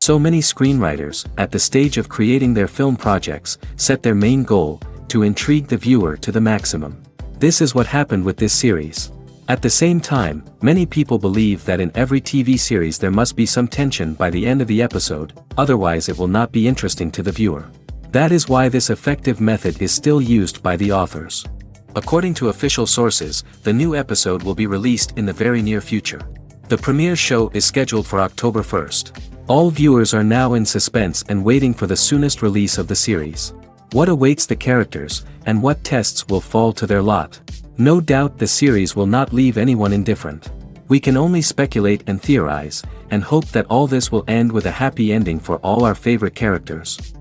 So many screenwriters, at the stage of creating their film projects, set their main goal, to intrigue the viewer to the maximum. This is what happened with this series. At the same time, many people believe that in every TV series there must be some tension by the end of the episode, otherwise it will not be interesting to the viewer. That is why this effective method is still used by the authors. According to official sources, the new episode will be released in the very near future. The premiere show is scheduled for October 1st. All viewers are now in suspense and waiting for the soonest release of the series. What awaits the characters, and what tests will fall to their lot? No doubt the series will not leave anyone indifferent. We can only speculate and theorize, and hope that all this will end with a happy ending for all our favorite characters.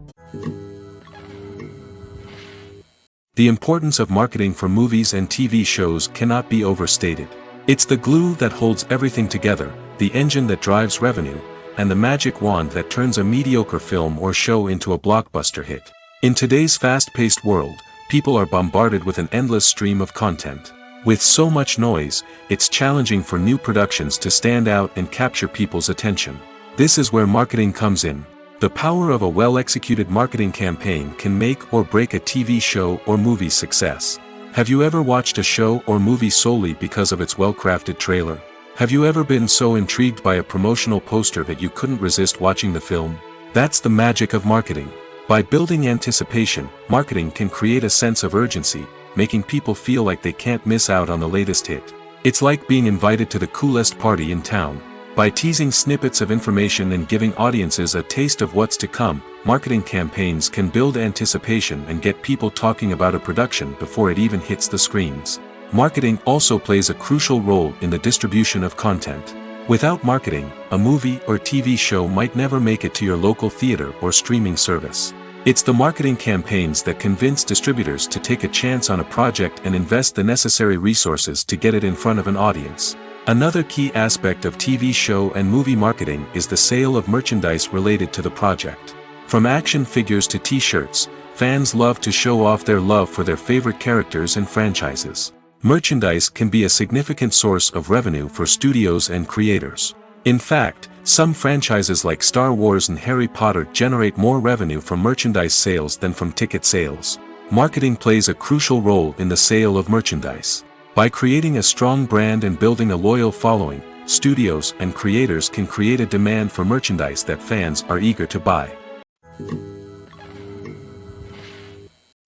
The importance of marketing for movies and TV shows cannot be overstated. It's the glue that holds everything together, the engine that drives revenue, and the magic wand that turns a mediocre film or show into a blockbuster hit. In today's fast-paced world, people are bombarded with an endless stream of content. With so much noise, it's challenging for new productions to stand out and capture people's attention. This is where marketing comes in. The power of a well-executed marketing campaign can make or break a TV show or movie's success. Have you ever watched a show or movie solely because of its well-crafted trailer? Have you ever been so intrigued by a promotional poster that you couldn't resist watching the film? That's the magic of marketing. By building anticipation, marketing can create a sense of urgency, making people feel like they can't miss out on the latest hit. It's like being invited to the coolest party in town. By teasing snippets of information and giving audiences a taste of what's to come, marketing campaigns can build anticipation and get people talking about a production before it even hits the screens. Marketing also plays a crucial role in the distribution of content. Without marketing, a movie or TV show might never make it to your local theater or streaming service. It's the marketing campaigns that convince distributors to take a chance on a project and invest the necessary resources to get it in front of an audience. Another key aspect of TV show and movie marketing is the sale of merchandise related to the project. From action figures to t-shirts, fans love to show off their love for their favorite characters and franchises. Merchandise can be a significant source of revenue for studios and creators. In fact, some franchises like Star Wars and Harry Potter generate more revenue from merchandise sales than from ticket sales. Marketing plays a crucial role in the sale of merchandise. By creating a strong brand and building a loyal following, studios and creators can create a demand for merchandise that fans are eager to buy.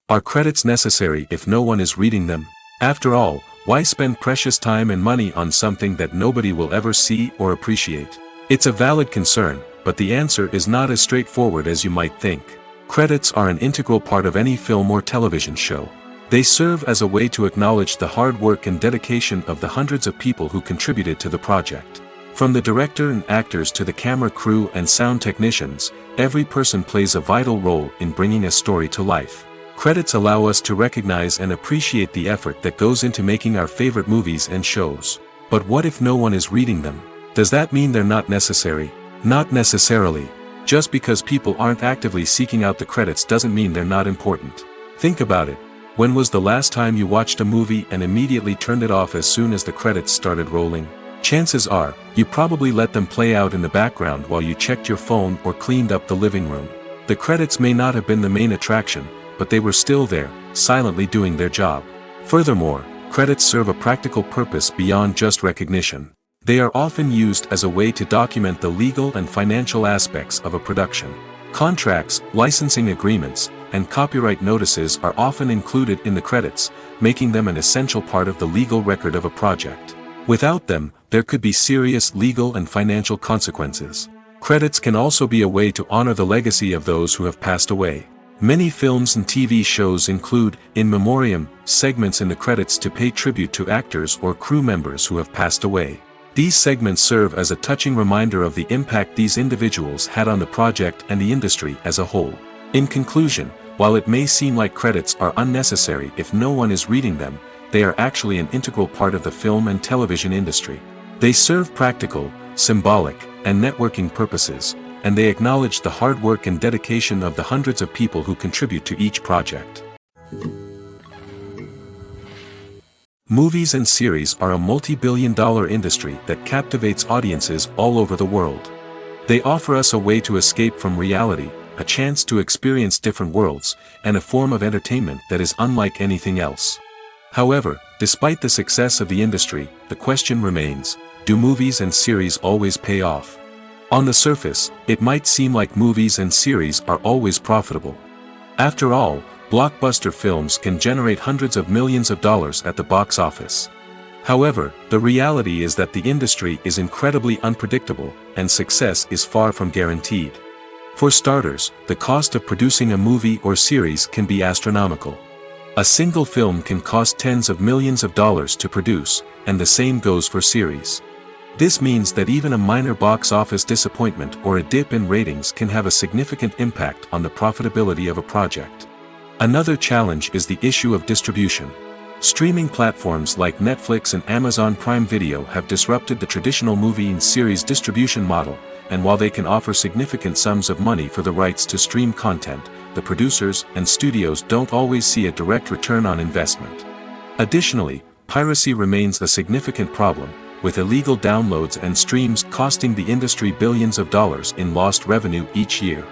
Are credits necessary if no one is reading them? After all, why spend precious time and money on something that nobody will ever see or appreciate? It's a valid concern, but the answer is not as straightforward as you might think. Credits are an integral part of any film or television show. They serve as a way to acknowledge the hard work and dedication of the hundreds of people who contributed to the project. From the director and actors to the camera crew and sound technicians, every person plays a vital role in bringing a story to life. Credits allow us to recognize and appreciate the effort that goes into making our favorite movies and shows. But what if no one is reading them? Does that mean they're not necessary? Not necessarily. Just because people aren't actively seeking out the credits doesn't mean they're not important. Think about it. When was the last time you watched a movie and immediately turned it off as soon as the credits started rolling? Chances are, you probably let them play out in the background while you checked your phone or cleaned up the living room. The credits may not have been the main attraction, but they were still there, silently doing their job. Furthermore, credits serve a practical purpose beyond just recognition. They are often used as a way to document the legal and financial aspects of a production. Contracts, licensing agreements, and copyright notices are often included in the credits, making them an essential part of the legal record of a project. Without them, there could be serious legal and financial consequences. Credits can also be a way to honor the legacy of those who have passed away. Many films and TV shows include, in memoriam, segments in the credits to pay tribute to actors or crew members who have passed away. These segments serve as a touching reminder of the impact these individuals had on the project and the industry as a whole. In conclusion, while it may seem like credits are unnecessary if no one is reading them, they are actually an integral part of the film and television industry. They serve practical, symbolic, and networking purposes, and they acknowledge the hard work and dedication of the hundreds of people who contribute to each project. Movies and series are a multi-billion-dollar industry that captivates audiences all over the world. They offer us a way to escape from reality, a chance to experience different worlds, and a form of entertainment that is unlike anything else. However, despite the success of the industry, the question remains, do movies and series always pay off? On the surface, it might seem like movies and series are always profitable. After all, blockbuster films can generate hundreds of millions of dollars at the box office. However, the reality is that the industry is incredibly unpredictable, and success is far from guaranteed. For starters, the cost of producing a movie or series can be astronomical. A single film can cost tens of millions of dollars to produce, and the same goes for series. This means that even a minor box office disappointment or a dip in ratings can have a significant impact on the profitability of a project. Another challenge is the issue of distribution. Streaming platforms like Netflix and Amazon Prime Video have disrupted the traditional movie and series distribution model, and while they can offer significant sums of money for the rights to stream content, the producers and studios don't always see a direct return on investment. Additionally, piracy remains a significant problem, with illegal downloads and streams costing the industry billions of dollars in lost revenue each year.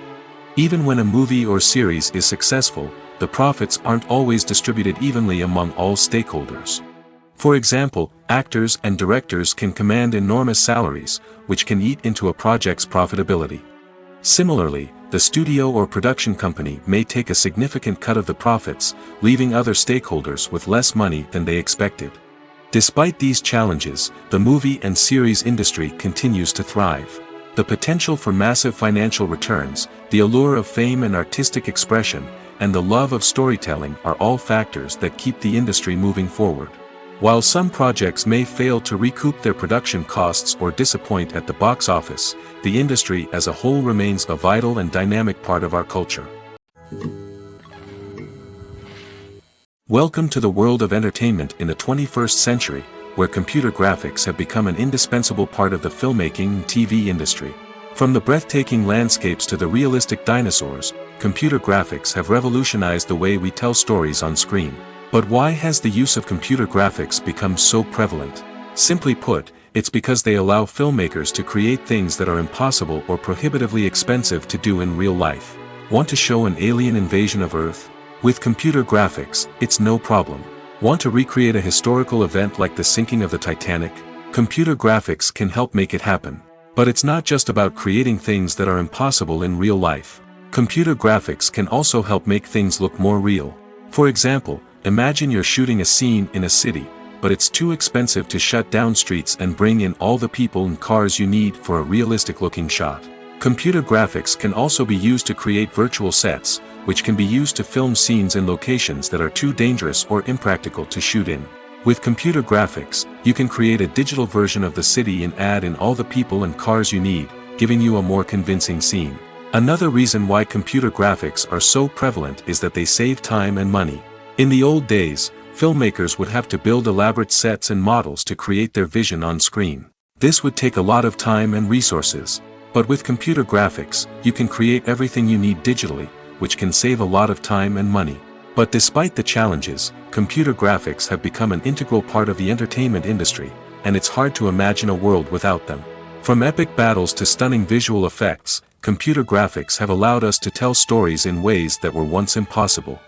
Even when a movie or series is successful, the profits aren't always distributed evenly among all stakeholders. For example, actors and directors can command enormous salaries, which can eat into a project's profitability. Similarly, the studio or production company may take a significant cut of the profits, leaving other stakeholders with less money than they expected. Despite these challenges, the movie and series industry continues to thrive. The potential for massive financial returns, the allure of fame and artistic expression, and the love of storytelling are all factors that keep the industry moving forward. While some projects may fail to recoup their production costs or disappoint at the box office, the industry as a whole remains a vital and dynamic part of our culture. Welcome to the world of entertainment in the 21st century, where computer graphics have become an indispensable part of the filmmaking and TV industry. From the breathtaking landscapes to the realistic dinosaurs, computer graphics have revolutionized the way we tell stories on screen. But why has the use of computer graphics become so prevalent? Simply put, it's because they allow filmmakers to create things that are impossible or prohibitively expensive to do in real life. Want to show an alien invasion of Earth? With computer graphics, it's no problem. Want to recreate a historical event like the sinking of the Titanic? Computer graphics can help make it happen. But it's not just about creating things that are impossible in real life. Computer graphics can also help make things look more real. For example, imagine you're shooting a scene in a city, but it's too expensive to shut down streets and bring in all the people and cars you need for a realistic-looking shot. Computer graphics can also be used to create virtual sets, which can be used to film scenes in locations that are too dangerous or impractical to shoot in. With computer graphics, you can create a digital version of the city and add in all the people and cars you need, giving you a more convincing scene. Another reason why computer graphics are so prevalent is that they save time and money. In the old days, filmmakers would have to build elaborate sets and models to create their vision on screen. This would take a lot of time and resources. But with computer graphics, you can create everything you need digitally, which can save a lot of time and money. But despite the challenges, computer graphics have become an integral part of the entertainment industry, and it's hard to imagine a world without them. From epic battles to stunning visual effects, computer graphics have allowed us to tell stories in ways that were once impossible.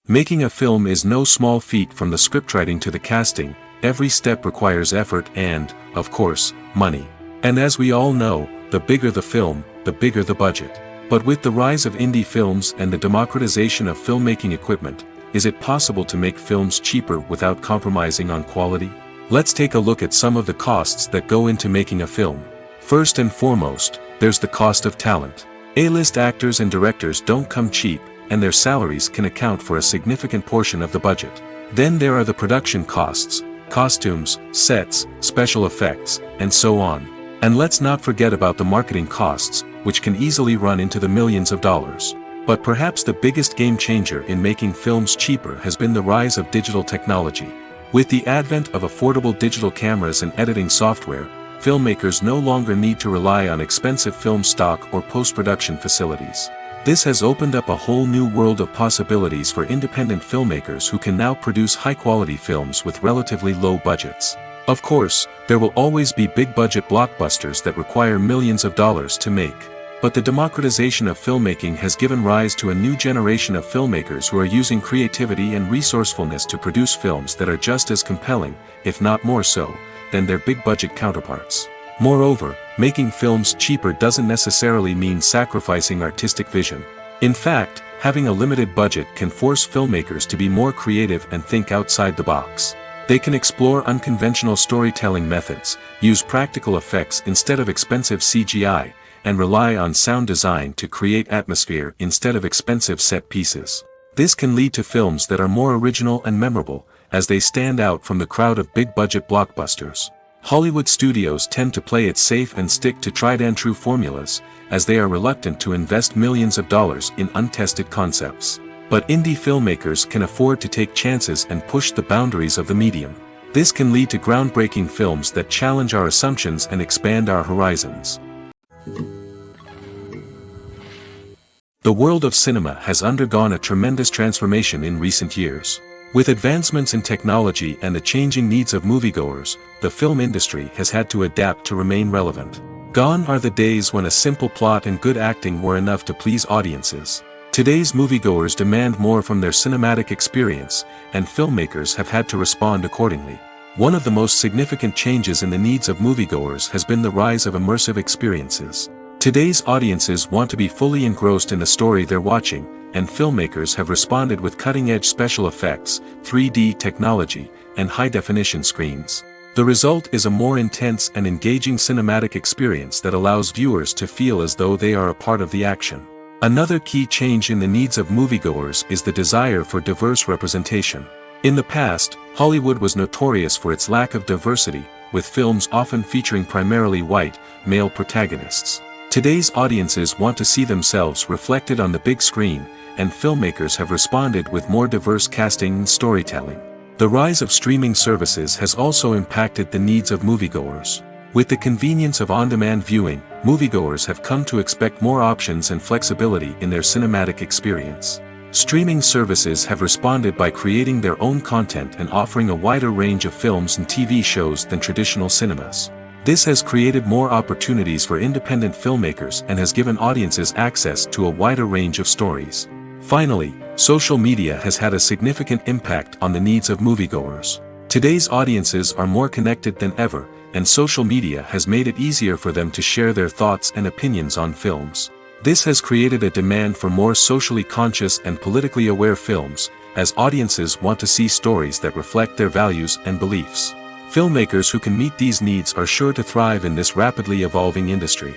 Making a film is no small feat, from the scriptwriting to the casting, every step requires effort and, of course, money. And as we all know, the bigger the film, the bigger the budget. But with the rise of indie films and the democratization of filmmaking equipment, is it possible to make films cheaper without compromising on quality? Let's take a look at some of the costs that go into making a film. First and foremost, there's the cost of talent. A-list actors and directors don't come cheap, and their salaries can account for a significant portion of the budget. Then there are the production costs, costumes, sets, special effects, and so on. And let's not forget about the marketing costs, which can easily run into the millions of dollars. But perhaps the biggest game changer in making films cheaper has been the rise of digital technology. With the advent of affordable digital cameras and editing software, filmmakers no longer need to rely on expensive film stock or post-production facilities. This has opened up a whole new world of possibilities for independent filmmakers who can now produce high-quality films with relatively low budgets. Of course, there will always be big-budget blockbusters that require millions of dollars to make. But the democratization of filmmaking has given rise to a new generation of filmmakers who are using creativity and resourcefulness to produce films that are just as compelling, if not more so, than their big-budget counterparts. Moreover, making films cheaper doesn't necessarily mean sacrificing artistic vision. In fact, having a limited budget can force filmmakers to be more creative and think outside the box. They can explore unconventional storytelling methods, use practical effects instead of expensive CGI, and rely on sound design to create atmosphere instead of expensive set pieces. This can lead to films that are more original and memorable, as they stand out from the crowd of big-budget blockbusters. Hollywood studios tend to play it safe and stick to tried-and-true formulas, as they are reluctant to invest millions of dollars in untested concepts. But indie filmmakers can afford to take chances and push the boundaries of the medium. This can lead to groundbreaking films that challenge our assumptions and expand our horizons. The world of cinema has undergone a tremendous transformation in recent years. With advancements in technology and the changing needs of moviegoers, the film industry has had to adapt to remain relevant. Gone are the days when a simple plot and good acting were enough to please audiences. Today's moviegoers demand more from their cinematic experience, and filmmakers have had to respond accordingly. One of the most significant changes in the needs of moviegoers has been the rise of immersive experiences. Today's audiences want to be fully engrossed in the story they're watching, and filmmakers have responded with cutting-edge special effects, 3D technology, and high-definition screens. The result is a more intense and engaging cinematic experience that allows viewers to feel as though they are a part of the action. Another key change in the needs of moviegoers is the desire for diverse representation. In the past, Hollywood was notorious for its lack of diversity, with films often featuring primarily white, male protagonists. Today's audiences want to see themselves reflected on the big screen, and filmmakers have responded with more diverse casting and storytelling. The rise of streaming services has also impacted the needs of moviegoers. With the convenience of on-demand viewing, moviegoers have come to expect more options and flexibility in their cinematic experience. Streaming services have responded by creating their own content and offering a wider range of films and TV shows than traditional cinemas. This has created more opportunities for independent filmmakers and has given audiences access to a wider range of stories. Finally, social media has had a significant impact on the needs of moviegoers. Today's audiences are more connected than ever, and social media has made it easier for them to share their thoughts and opinions on films. This has created a demand for more socially conscious and politically aware films, as audiences want to see stories that reflect their values and beliefs. Filmmakers who can meet these needs are sure to thrive in this rapidly evolving industry.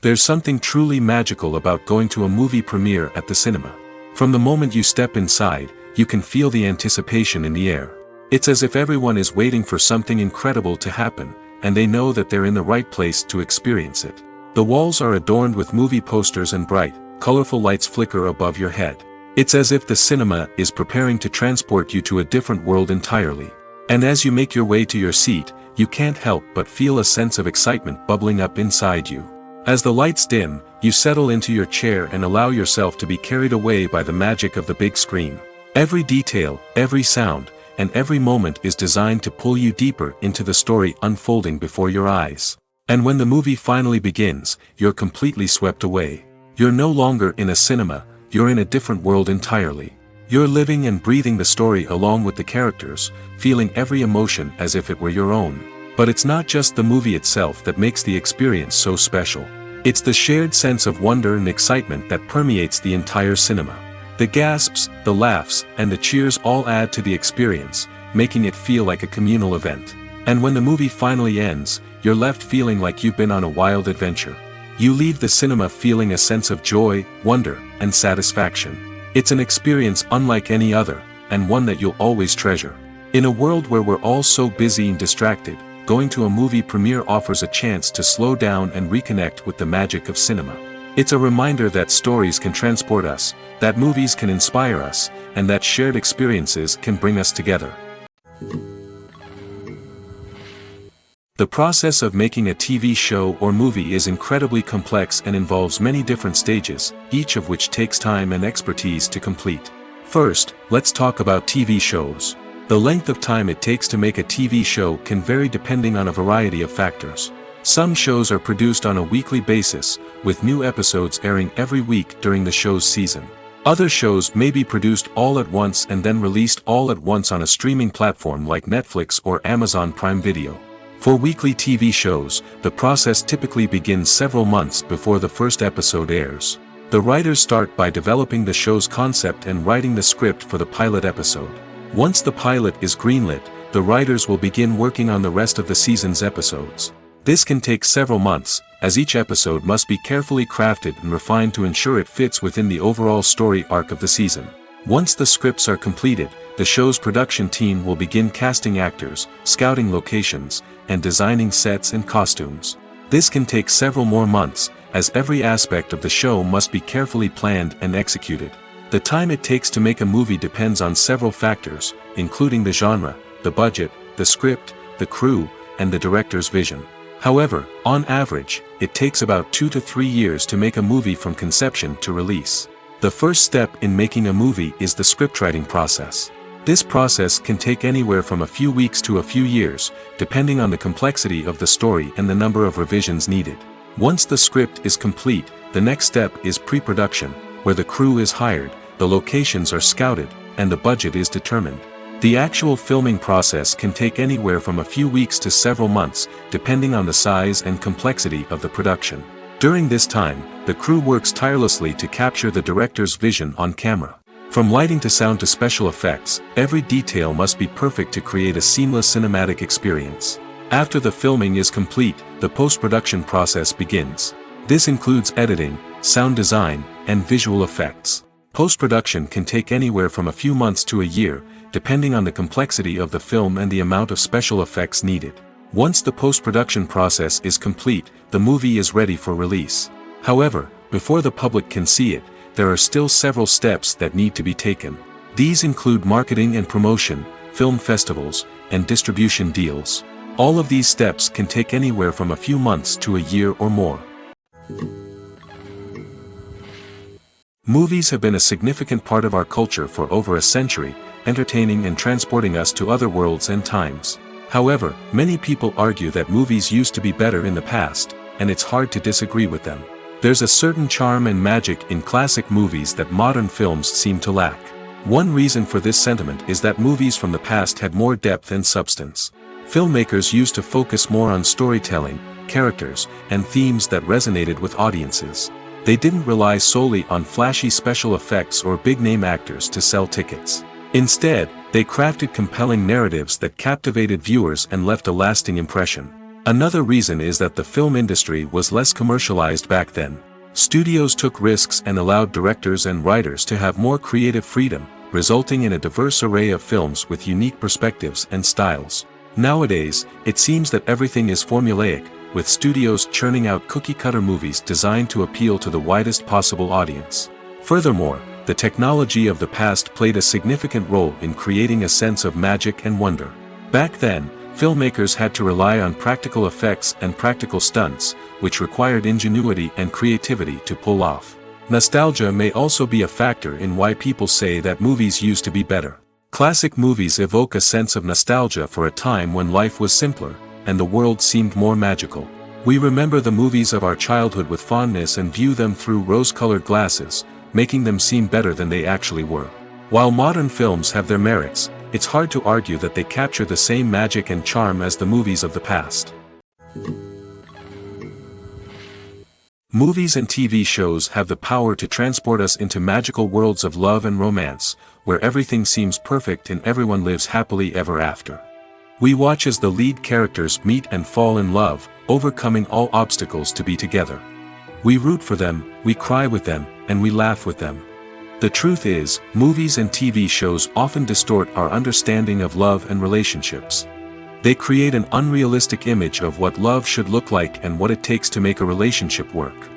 There's something truly magical about going to a movie premiere at the cinema. From the moment you step inside, you can feel the anticipation in the air. It's as if everyone is waiting for something incredible to happen, and they know that they're in the right place to experience it. The walls are adorned with movie posters and bright, colorful lights flicker above your head. It's as if the cinema is preparing to transport you to a different world entirely. And as you make your way to your seat, you can't help but feel a sense of excitement bubbling up inside you. As the lights dim, you settle into your chair and allow yourself to be carried away by the magic of the big screen. Every detail, every sound, and every moment is designed to pull you deeper into the story unfolding before your eyes. And when the movie finally begins, you're completely swept away. You're no longer in a cinema, you're in a different world entirely. You're living and breathing the story along with the characters, feeling every emotion as if it were your own. But it's not just the movie itself that makes the experience so special. It's the shared sense of wonder and excitement that permeates the entire cinema. The gasps, the laughs, and the cheers all add to the experience, making it feel like a communal event. And when the movie finally ends, you're left feeling like you've been on a wild adventure. You leave the cinema feeling a sense of joy, wonder, and satisfaction. It's an experience unlike any other, and one that you'll always treasure. In a world where we're all so busy and distracted, going to a movie premiere offers a chance to slow down and reconnect with the magic of cinema. It's a reminder that stories can transport us, that movies can inspire us, and that shared experiences can bring us together. The process of making a TV show or movie is incredibly complex and involves many different stages, each of which takes time and expertise to complete. First, let's talk about TV shows. The length of time it takes to make a TV show can vary depending on a variety of factors. Some shows are produced on a weekly basis, with new episodes airing every week during the show's season. Other shows may be produced all at once and then released all at once on a streaming platform like Netflix or Amazon Prime Video. For weekly TV shows, the process typically begins several months before the first episode airs. The writers start by developing the show's concept and writing the script for the pilot episode. Once the pilot is greenlit, the writers will begin working on the rest of the season's episodes. This can take several months, as each episode must be carefully crafted and refined to ensure it fits within the overall story arc of the season. Once the scripts are completed, the show's production team will begin casting actors, scouting locations, and designing sets and costumes. This can take several more months, as every aspect of the show must be carefully planned and executed. The time it takes to make a movie depends on several factors, including the genre, the budget, the script, the crew, and the director's vision. However, on average, it takes about 2 to 3 years to make a movie from conception to release. The first step in making a movie is the scriptwriting process. This process can take anywhere from a few weeks to a few years, depending on the complexity of the story and the number of revisions needed. Once the script is complete, the next step is pre-production, where the crew is hired, the locations are scouted, and the budget is determined. The actual filming process can take anywhere from a few weeks to several months, depending on the size and complexity of the production. During this time, the crew works tirelessly to capture the director's vision on camera. From lighting to sound to special effects, every detail must be perfect to create a seamless cinematic experience. After the filming is complete, the post-production process begins. This includes editing, sound design, and visual effects. Post-production can take anywhere from a few months to a year, depending on the complexity of the film and the amount of special effects needed. Once the post-production process is complete, the movie is ready for release. However, before the public can see it, there are still several steps that need to be taken. These include marketing and promotion, film festivals, and distribution deals. All of these steps can take anywhere from a few months to a year or more. Movies have been a significant part of our culture for over a century, entertaining and transporting us to other worlds and times. However, many people argue that movies used to be better in the past, and it's hard to disagree with them. There's a certain charm and magic in classic movies that modern films seem to lack. One reason for this sentiment is that movies from the past had more depth and substance. Filmmakers used to focus more on storytelling, characters, and themes that resonated with audiences. They didn't rely solely on flashy special effects or big-name actors to sell tickets. Instead, they crafted compelling narratives that captivated viewers and left a lasting impression. Another reason is that the film industry was less commercialized back then. Studios took risks and allowed directors and writers to have more creative freedom, resulting in a diverse array of films with unique perspectives and styles. Nowadays, it seems that everything is formulaic, with studios churning out cookie-cutter movies designed to appeal to the widest possible audience. Furthermore, the technology of the past played a significant role in creating a sense of magic and wonder. Back then, filmmakers had to rely on practical effects and practical stunts, which required ingenuity and creativity to pull off. Nostalgia may also be a factor in why people say that movies used to be better. Classic movies evoke a sense of nostalgia for a time when life was simpler, and the world seemed more magical. We remember the movies of our childhood with fondness and view them through rose-colored glasses, making them seem better than they actually were. While modern films have their merits, it's hard to argue that they capture the same magic and charm as the movies of the past. Movies and TV shows have the power to transport us into magical worlds of love and romance, where everything seems perfect and everyone lives happily ever after. We watch as the lead characters meet and fall in love, overcoming all obstacles to be together. We root for them, we cry with them, and we laugh with them. The truth is, movies and TV shows often distort our understanding of love and relationships. They create an unrealistic image of what love should look like and what it takes to make a relationship work.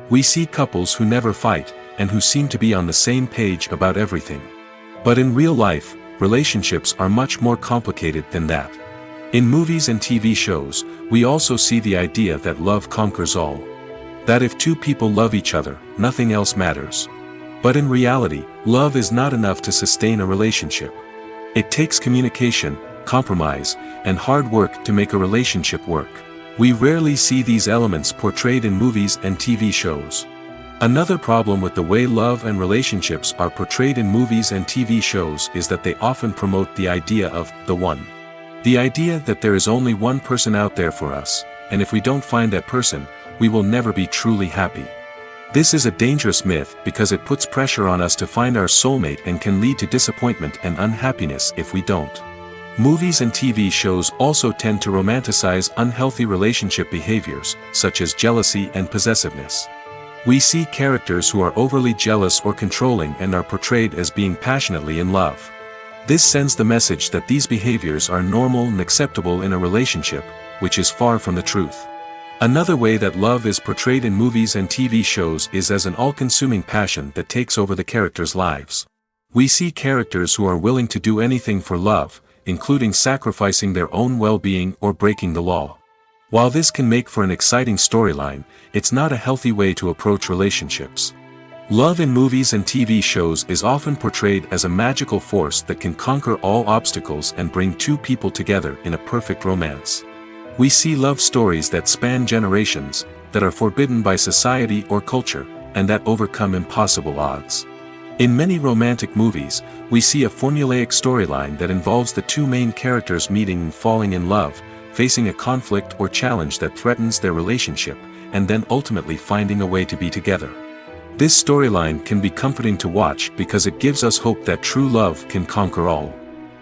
We see couples who never fight, and who seem to be on the same page about everything. But in real life, relationships are much more complicated than that. In movies and TV shows, we also see the idea that love conquers all. That if two people love each other, nothing else matters. But in reality, love is not enough to sustain a relationship. It takes communication, compromise, and hard work to make a relationship work. We rarely see these elements portrayed in movies and TV shows. Another problem with the way love and relationships are portrayed in movies and TV shows is that they often promote the idea of the one. The idea that there is only one person out there for us, and if we don't find that person, we will never be truly happy. This is a dangerous myth because it puts pressure on us to find our soulmate and can lead to disappointment and unhappiness if we don't. Movies and TV shows also tend to romanticize unhealthy relationship behaviors, such as jealousy and possessiveness. We see characters who are overly jealous or controlling and are portrayed as being passionately in love. This sends the message that these behaviors are normal and acceptable in a relationship, which is far from the truth. Another way that love is portrayed in movies and TV shows is as an all-consuming passion that takes over the characters' lives. We see characters who are willing to do anything for love, including sacrificing their own well-being or breaking the law. While this can make for an exciting storyline, it's not a healthy way to approach relationships. Love in movies and TV shows is often portrayed as a magical force that can conquer all obstacles and bring two people together in a perfect romance. We see love stories that span generations, that are forbidden by society or culture, and that overcome impossible odds. In many romantic movies, we see a formulaic storyline that involves the two main characters meeting and falling in love, facing a conflict or challenge that threatens their relationship, and then ultimately finding a way to be together. This storyline can be comforting to watch because it gives us hope that true love can conquer all.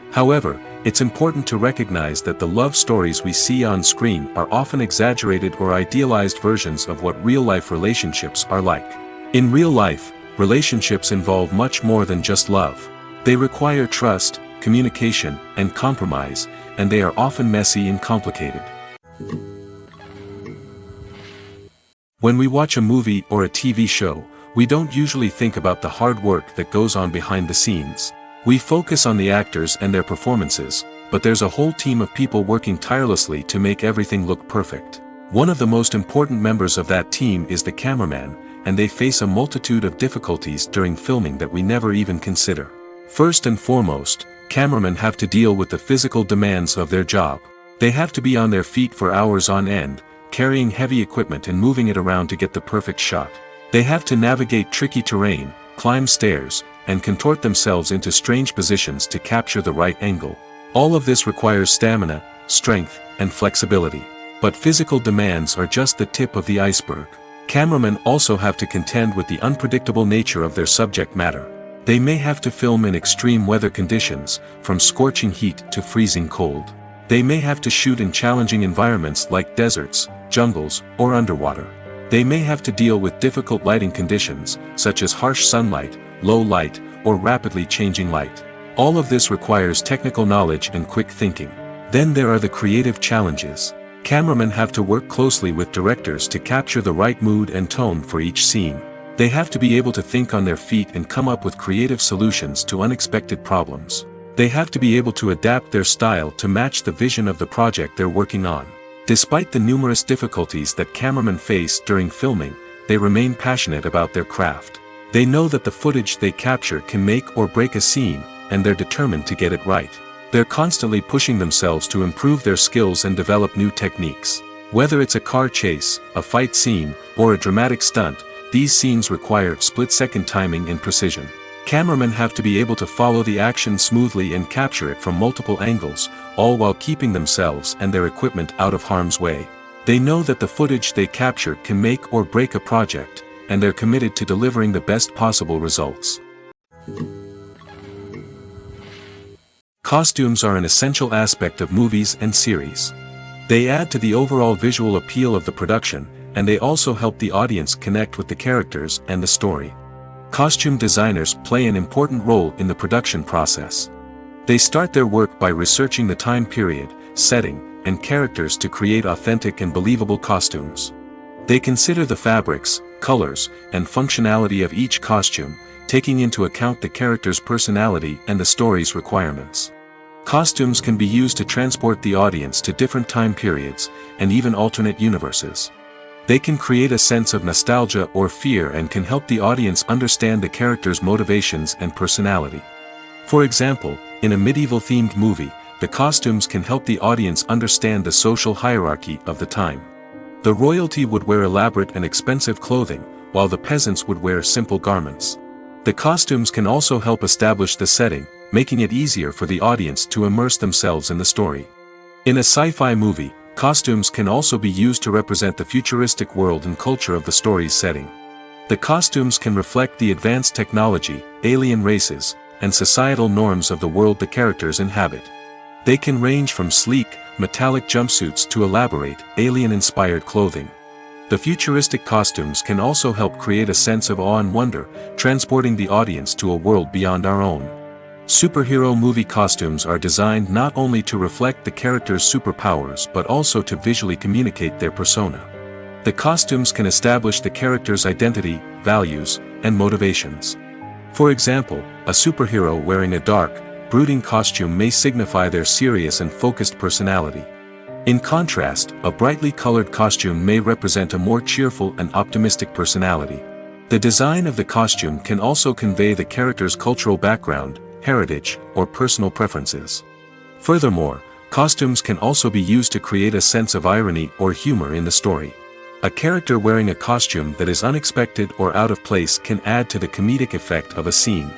However, it's important to recognize that the love stories we see on screen are often exaggerated or idealized versions of what real-life relationships are like. In real life, relationships involve much more than just love. They require trust, communication, and compromise, and they are often messy and complicated. When we watch a movie or a TV show, we don't usually think about the hard work that goes on behind the scenes. We focus on the actors and their performances, but there's a whole team of people working tirelessly to make everything look perfect. One of the most important members of that team is the cameraman, and they face a multitude of difficulties during filming that we never even consider. First and foremost, cameramen have to deal with the physical demands of their job. They have to be on their feet for hours on end, carrying heavy equipment and moving it around to get the perfect shot. They have to navigate tricky terrain, climb stairs, and contort themselves into strange positions to capture the right angle. All of this requires stamina, strength, and flexibility. But physical demands are just the tip of the iceberg. Cameramen also have to contend with the unpredictable nature of their subject matter. They may have to film in extreme weather conditions, from scorching heat to freezing cold. They may have to shoot in challenging environments like deserts, jungles, or underwater. They may have to deal with difficult lighting conditions, such as harsh sunlight, low light, or rapidly changing light. All of this requires technical knowledge and quick thinking. Then there are the creative challenges. Cameramen have to work closely with directors to capture the right mood and tone for each scene. They have to be able to think on their feet and come up with creative solutions to unexpected problems. They have to be able to adapt their style to match the vision of the project they're working on. Despite the numerous difficulties that cameramen face during filming, they remain passionate about their craft. They know that the footage they capture can make or break a scene, and they're determined to get it right. They're constantly pushing themselves to improve their skills and develop new techniques. Whether it's a car chase, a fight scene, or a dramatic stunt, these scenes require split-second timing and precision. Cameramen have to be able to follow the action smoothly and capture it from multiple angles, all while keeping themselves and their equipment out of harm's way. They know that the footage they capture can make or break a project, and they're committed to delivering the best possible results. Costumes are an essential aspect of movies and series. They add to the overall visual appeal of the production, and they also help the audience connect with the characters and the story. Costume designers play an important role in the production process. They start their work by researching the time period, setting, and characters to create authentic and believable costumes. They consider the fabrics, colors, and functionality of each costume, taking into account the character's personality and the story's requirements. Costumes can be used to transport the audience to different time periods, and even alternate universes. They can create a sense of nostalgia or fear and can help the audience understand the character's motivations and personality. For example, in a medieval-themed movie, the costumes can help the audience understand the social hierarchy of the time. The royalty would wear elaborate and expensive clothing, while the peasants would wear simple garments. The costumes can also help establish the setting, making it easier for the audience to immerse themselves in the story. In a sci-fi movie, costumes can also be used to represent the futuristic world and culture of the story's setting. The costumes can reflect the advanced technology, alien races, and societal norms of the world the characters inhabit. They can range from sleek, metallic jumpsuits to elaborate, alien-inspired clothing. The futuristic costumes can also help create a sense of awe and wonder, transporting the audience to a world beyond our own. Superhero movie costumes are designed not only to reflect the character's superpowers but also to visually communicate their persona. The costumes can establish the character's identity, values, and motivations. For example, a superhero wearing a dark, brooding costume may signify their serious and focused personality. In contrast, a brightly colored costume may represent a more cheerful and optimistic personality. The design of the costume can also convey the character's cultural background, heritage, or personal preferences. Furthermore, costumes can also be used to create a sense of irony or humor in the story. A character wearing a costume that is unexpected or out of place can add to the comedic effect of a scene.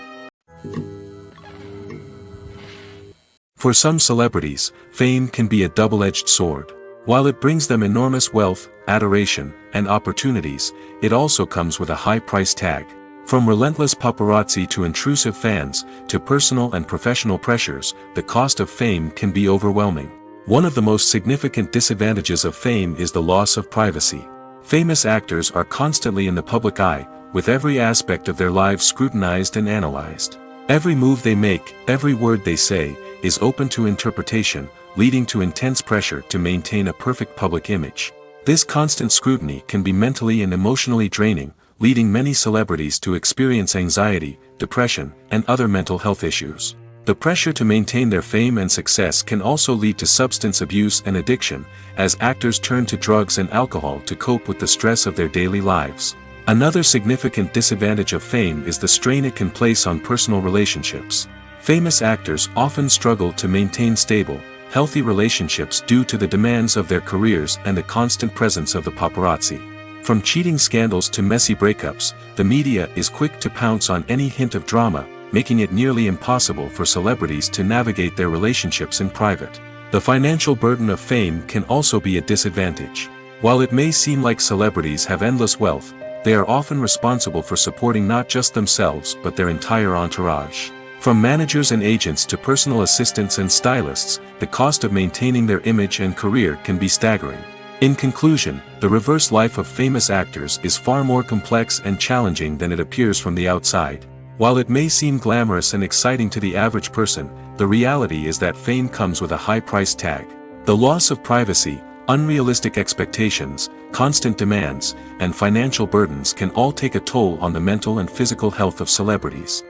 For some celebrities, fame can be a double-edged sword. While it brings them enormous wealth, adoration, and opportunities, it also comes with a high price tag. From relentless paparazzi to intrusive fans, to personal and professional pressures, the cost of fame can be overwhelming. One of the most significant disadvantages of fame is the loss of privacy. Famous actors are constantly in the public eye, with every aspect of their lives scrutinized and analyzed. Every move they make, every word they say, is open to interpretation, leading to intense pressure to maintain a perfect public image. This constant scrutiny can be mentally and emotionally draining, leading many celebrities to experience anxiety, depression, and other mental health issues. The pressure to maintain their fame and success can also lead to substance abuse and addiction, as actors turn to drugs and alcohol to cope with the stress of their daily lives. Another significant disadvantage of fame is the strain it can place on personal relationships. Famous actors often struggle to maintain stable, healthy relationships due to the demands of their careers and the constant presence of the paparazzi. From cheating scandals to messy breakups, the media is quick to pounce on any hint of drama, making it nearly impossible for celebrities to navigate their relationships in private. The financial burden of fame can also be a disadvantage. While it may seem like celebrities have endless wealth, they are often responsible for supporting not just themselves but their entire entourage. From managers and agents to personal assistants and stylists, the cost of maintaining their image and career can be staggering. In conclusion, the reverse life of famous actors is far more complex and challenging than it appears from the outside. While it may seem glamorous and exciting to the average person, the reality is that fame comes with a high price tag. The loss of privacy, unrealistic expectations, constant demands, and financial burdens can all take a toll on the mental and physical health of celebrities.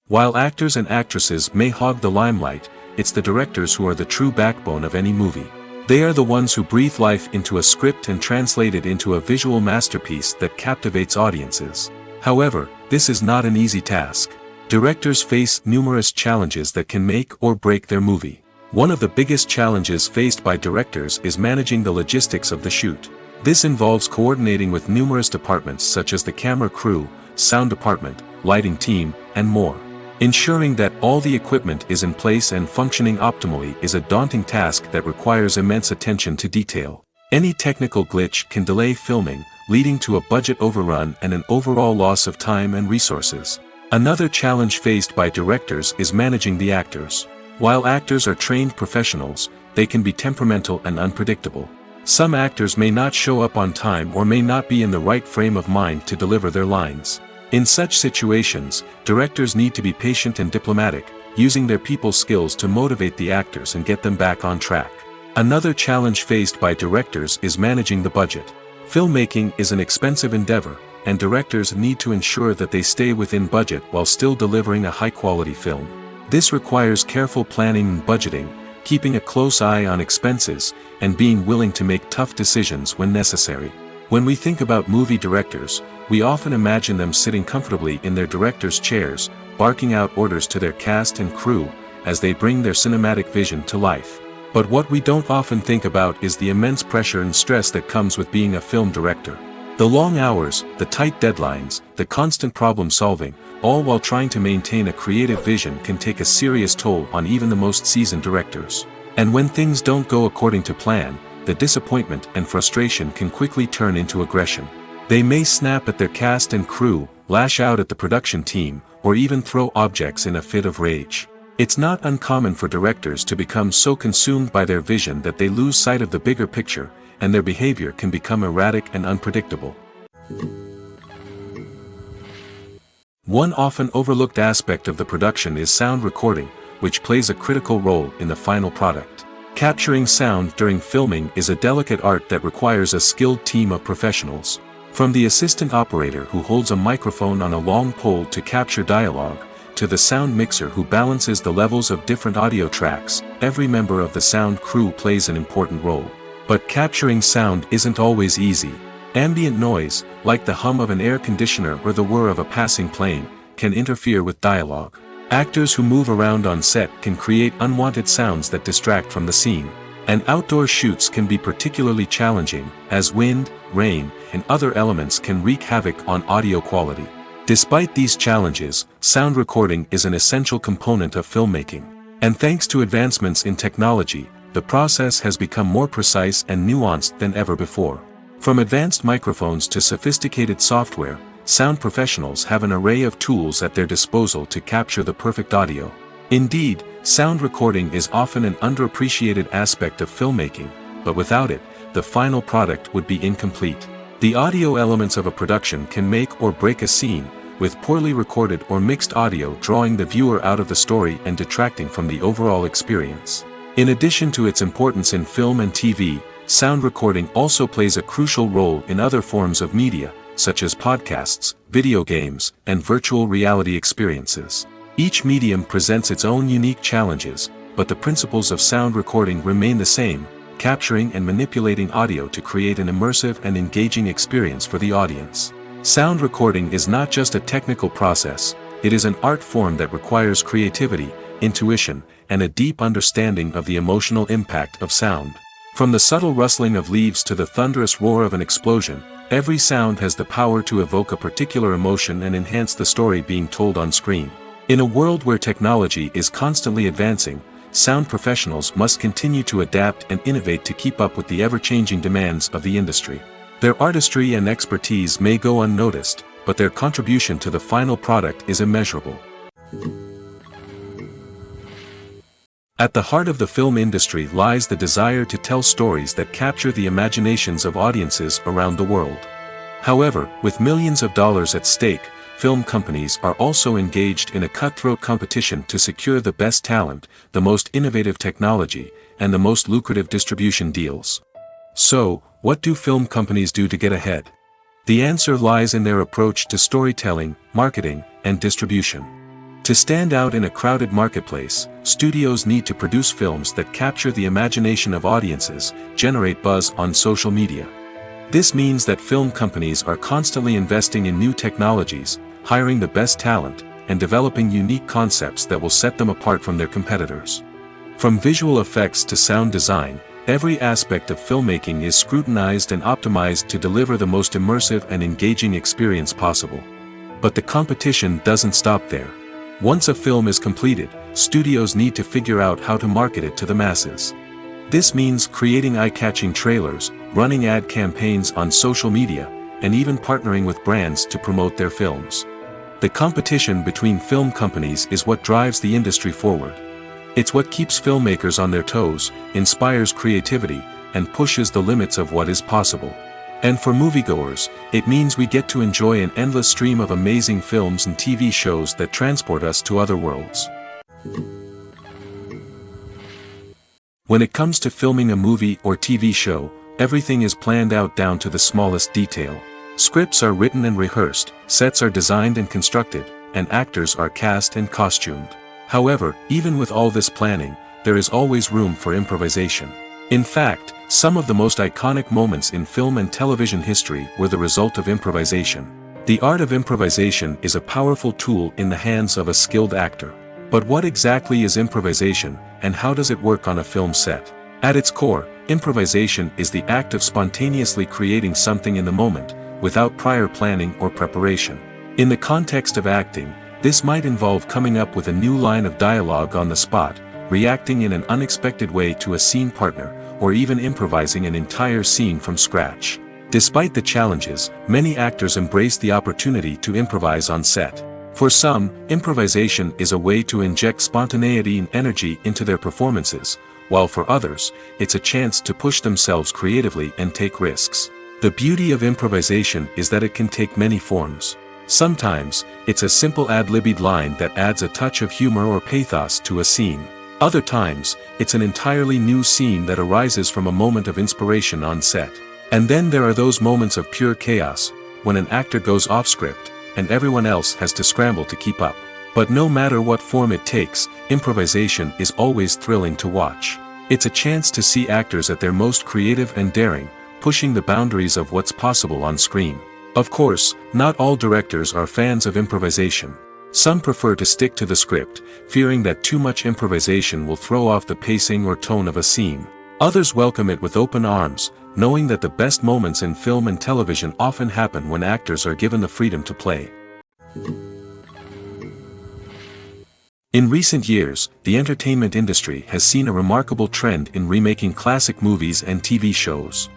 While actors and actresses may hog the limelight, it's the directors who are the true backbone of any movie. They are the ones who breathe life into a script and translate it into a visual masterpiece that captivates audiences. However, this is not an easy task. Directors face numerous challenges that can make or break their movie. One of the biggest challenges faced by directors is managing the logistics of the shoot. This involves coordinating with numerous departments such as the camera crew, sound department, lighting team, and more. Ensuring that all the equipment is in place and functioning optimally is a daunting task that requires immense attention to detail. Any technical glitch can delay filming, leading to a budget overrun and an overall loss of time and resources. Another challenge faced by directors is managing the actors. While actors are trained professionals, they can be temperamental and unpredictable. Some actors may not show up on time or may not be in the right frame of mind to deliver their lines. In such situations, directors need to be patient and diplomatic, using their people skills to motivate the actors and get them back on track. Another challenge faced by directors is managing the budget. Filmmaking is an expensive endeavor, and directors need to ensure that they stay within budget while still delivering a high-quality film. This requires careful planning and budgeting, keeping a close eye on expenses, and being willing to make tough decisions when necessary. When we think about movie directors, we often imagine them sitting comfortably in their director's chairs, barking out orders to their cast and crew, as they bring their cinematic vision to life. But what we don't often think about is the immense pressure and stress that comes with being a film director. The long hours, the tight deadlines, the constant problem solving, all while trying to maintain a creative vision can take a serious toll on even the most seasoned directors. And when things don't go according to plan, the disappointment and frustration can quickly turn into aggression. They may snap at their cast and crew, lash out at the production team, or even throw objects in a fit of rage. It's not uncommon for directors to become so consumed by their vision that they lose sight of the bigger picture, and their behavior can become erratic and unpredictable. One often overlooked aspect of the production is sound recording, which plays a critical role in the final product. Capturing sound during filming is a delicate art that requires a skilled team of professionals. From the assistant operator who holds a microphone on a long pole to capture dialogue, to the sound mixer who balances the levels of different audio tracks, every member of the sound crew plays an important role. But capturing sound isn't always easy. Ambient noise, like the hum of an air conditioner or the whir of a passing plane, can interfere with dialogue. Actors who move around on set can create unwanted sounds that distract from the scene. And outdoor shoots can be particularly challenging, as wind, rain, and other elements can wreak havoc on audio quality. Despite these challenges, sound recording is an essential component of filmmaking. And thanks to advancements in technology, the process has become more precise and nuanced than ever before. From advanced microphones to sophisticated software, sound professionals have an array of tools at their disposal to capture the perfect audio. Indeed, sound recording is often an underappreciated aspect of filmmaking, but without it, the final product would be incomplete. The audio elements of a production can make or break a scene, with poorly recorded or mixed audio drawing the viewer out of the story and detracting from the overall experience. In addition to its importance in film and TV, sound recording also plays a crucial role in other forms of media, such as podcasts, video games, and virtual reality experiences. Each medium presents its own unique challenges, but the principles of sound recording remain the same, capturing and manipulating audio to create an immersive and engaging experience for the audience. Sound recording is not just a technical process, it is an art form that requires creativity, intuition, and a deep understanding of the emotional impact of sound. From the subtle rustling of leaves to the thunderous roar of an explosion, every sound has the power to evoke a particular emotion and enhance the story being told on screen. In a world where technology is constantly advancing, sound professionals must continue to adapt and innovate to keep up with the ever-changing demands of the industry. Their artistry and expertise may go unnoticed, but their contribution to the final product is immeasurable. At the heart of the film industry lies the desire to tell stories that capture the imaginations of audiences around the world. However, with millions of dollars at stake, film companies are also engaged in a cutthroat competition to secure the best talent, the most innovative technology, and the most lucrative distribution deals. So, what do film companies do to get ahead? The answer lies in their approach to storytelling, marketing, and distribution. To stand out in a crowded marketplace, studios need to produce films that capture the imagination of audiences, generate buzz on social media. This means that film companies are constantly investing in new technologies, hiring the best talent, and developing unique concepts that will set them apart from their competitors. From visual effects to sound design, Every aspect of filmmaking is scrutinized and optimized to deliver the most immersive and engaging experience possible. But the competition doesn't stop there. Once a film is completed, studios need to figure out how to market it to the masses. This means creating eye-catching trailers, running ad campaigns on social media, and even partnering with brands to promote their films. The competition between film companies is what drives the industry forward. It's what keeps filmmakers on their toes, inspires creativity, and pushes the limits of what is possible. And for moviegoers, it means we get to enjoy an endless stream of amazing films and TV shows that transport us to other worlds. When it comes to filming a movie or TV show, everything is planned out down to the smallest detail. Scripts are written and rehearsed, sets are designed and constructed, and actors are cast and costumed. However, even with all this planning, there is always room for improvisation. In fact, some of the most iconic moments in film and television history were the result of improvisation. The art of improvisation is a powerful tool in the hands of a skilled actor. But what exactly is improvisation, and how does it work on a film set? At its core, improvisation is the act of spontaneously creating something in the moment, without prior planning or preparation. In the context of acting, this might involve coming up with a new line of dialogue on the spot, reacting in an unexpected way to a scene partner, or even improvising an entire scene from scratch. Despite the challenges, many actors embrace the opportunity to improvise on set. For some, improvisation is a way to inject spontaneity and energy into their performances, while for others, it's a chance to push themselves creatively and take risks. The beauty of improvisation is that it can take many forms. Sometimes, it's a simple ad-libbed line that adds a touch of humor or pathos to a scene. Other times, it's an entirely new scene that arises from a moment of inspiration on set. And then there are those moments of pure chaos, when an actor goes off script, and everyone else has to scramble to keep up. But no matter what form it takes, improvisation is always thrilling to watch. It's a chance to see actors at their most creative and daring, pushing the boundaries of what's possible on screen. Of course, not all directors are fans of improvisation. Some prefer to stick to the script, fearing that too much improvisation will throw off the pacing or tone of a scene. Others welcome it with open arms, knowing that the best moments in film and television often happen when actors are given the freedom to play. In recent years, the entertainment industry has seen a remarkable trend in remaking classic movies and TV shows.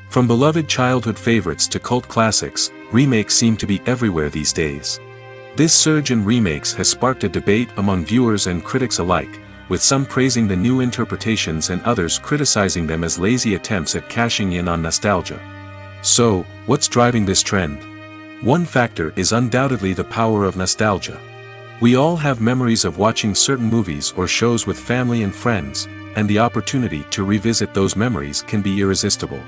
From beloved childhood favorites to cult classics, remakes seem to be everywhere these days. This surge in remakes has sparked a debate among viewers and critics alike, with some praising the new interpretations and others criticizing them as lazy attempts at cashing in on nostalgia. So, what's driving this trend? One factor is undoubtedly the power of nostalgia. We all have memories of watching certain movies or shows with family and friends, and the opportunity to revisit those memories can be irresistible.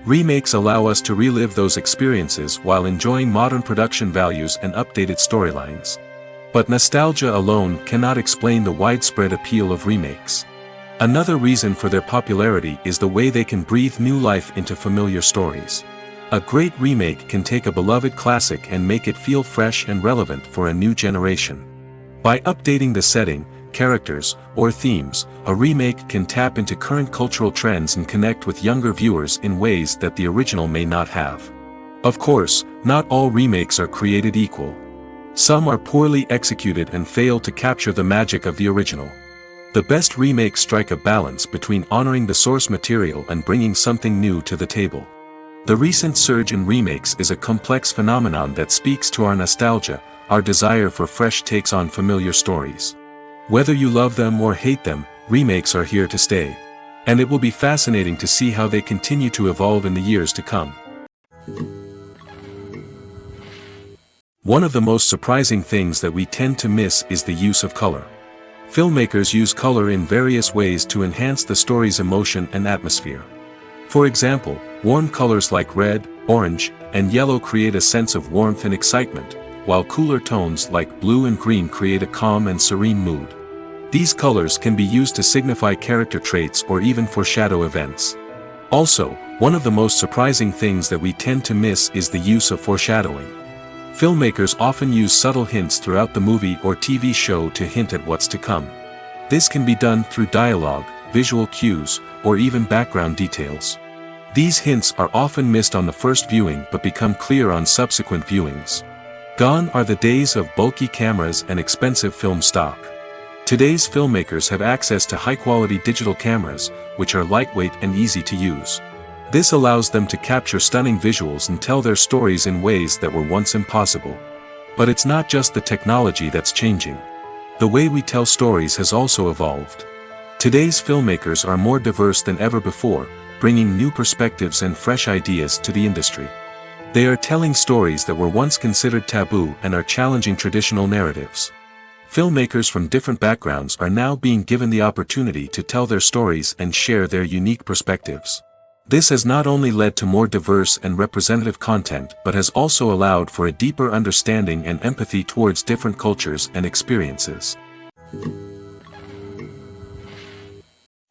Remakes allow us to relive those experiences while enjoying modern production values and updated storylines. But nostalgia alone cannot explain the widespread appeal of remakes. Another reason for their popularity is the way they can breathe new life into familiar stories. A great remake can take a beloved classic and make it feel fresh and relevant for a new generation. By updating the setting, characters, or themes, a remake can tap into current cultural trends and connect with younger viewers in ways that the original may not have. Of course, not all remakes are created equal. Some are poorly executed and fail to capture the magic of the original. The best remakes strike a balance between honoring the source material and bringing something new to the table. The recent surge in remakes is a complex phenomenon that speaks to our nostalgia, our desire for fresh takes on familiar stories. Whether you love them or hate them, remakes are here to stay. And it will be fascinating to see how they continue to evolve in the years to come. One of the most surprising things that we tend to miss is the use of color. Filmmakers use color in various ways to enhance the story's emotion and atmosphere. For example, warm colors like red, orange, and yellow create a sense of warmth and excitement, while cooler tones like blue and green create a calm and serene mood. These colors can be used to signify character traits or even foreshadow events. Also, one of the most surprising things that we tend to miss is the use of foreshadowing. Filmmakers often use subtle hints throughout the movie or TV show to hint at what's to come. This can be done through dialogue, visual cues, or even background details. These hints are often missed on the first viewing but become clear on subsequent viewings. Gone are the days of bulky cameras and expensive film stock. Today's filmmakers have access to high-quality digital cameras, which are lightweight and easy to use. This allows them to capture stunning visuals and tell their stories in ways that were once impossible. But it's not just the technology that's changing. The way we tell stories has also evolved. Today's filmmakers are more diverse than ever before, bringing new perspectives and fresh ideas to the industry. They are telling stories that were once considered taboo and are challenging traditional narratives. Filmmakers from different backgrounds are now being given the opportunity to tell their stories and share their unique perspectives. This has not only led to more diverse and representative content but has also allowed for a deeper understanding and empathy towards different cultures and experiences.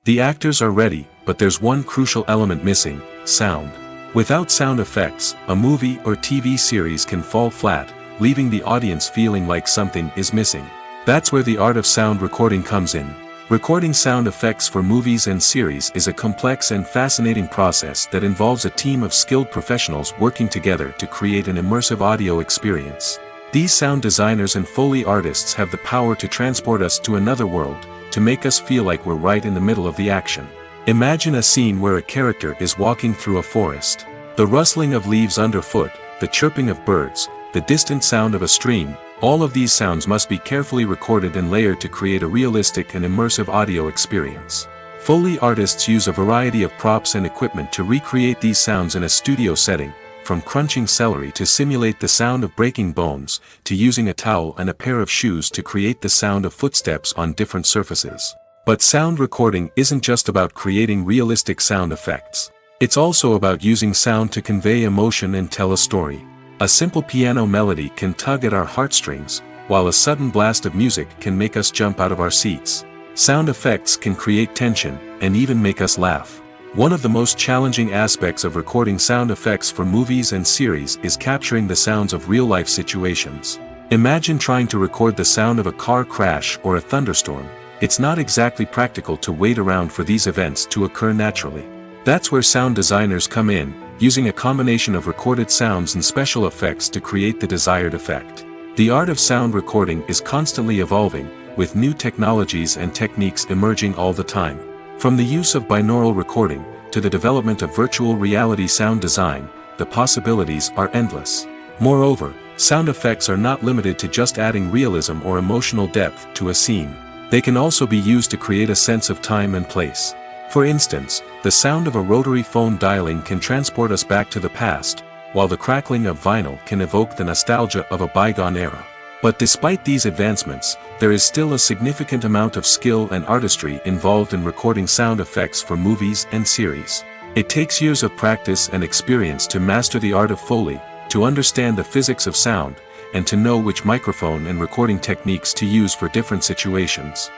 The actors are ready, but there's one crucial element missing: sound. Without sound effects, a movie or TV series can fall flat, leaving the audience feeling like something is missing. That's where the art of sound recording comes in. Recording sound effects for movies and series is a complex and fascinating process that involves a team of skilled professionals working together to create an immersive audio experience. These sound designers and Foley artists have the power to transport us to another world, to make us feel like we're right in the middle of the action. Imagine a scene where a character is walking through a forest. The rustling of leaves underfoot, the chirping of birds, the distant sound of a stream, all of these sounds must be carefully recorded and layered to create a realistic and immersive audio experience. Foley artists use a variety of props and equipment to recreate these sounds in a studio setting, from crunching celery to simulate the sound of breaking bones, to using a towel and a pair of shoes to create the sound of footsteps on different surfaces. But sound recording isn't just about creating realistic sound effects. It's also about using sound to convey emotion and tell a story. A simple piano melody can tug at our heartstrings, while a sudden blast of music can make us jump out of our seats. Sound effects can create tension, and even make us laugh. One of the most challenging aspects of recording sound effects for movies and series is capturing the sounds of real-life situations. Imagine trying to record the sound of a car crash or a thunderstorm. It's not exactly practical to wait around for these events to occur naturally. That's where sound designers come in, using a combination of recorded sounds and special effects to create the desired effect. The art of sound recording is constantly evolving, with new technologies and techniques emerging all the time. From the use of binaural recording, to the development of virtual reality sound design, the possibilities are endless. Moreover, sound effects are not limited to just adding realism or emotional depth to a scene. They can also be used to create a sense of time and place. For instance, the sound of a rotary phone dialing can transport us back to the past, while the crackling of vinyl can evoke the nostalgia of a bygone era. But despite these advancements, there is still a significant amount of skill and artistry involved in recording sound effects for movies and series. It takes years of practice and experience to master the art of Foley, to understand the physics of sound, and to know which microphone and recording techniques to use for different situations.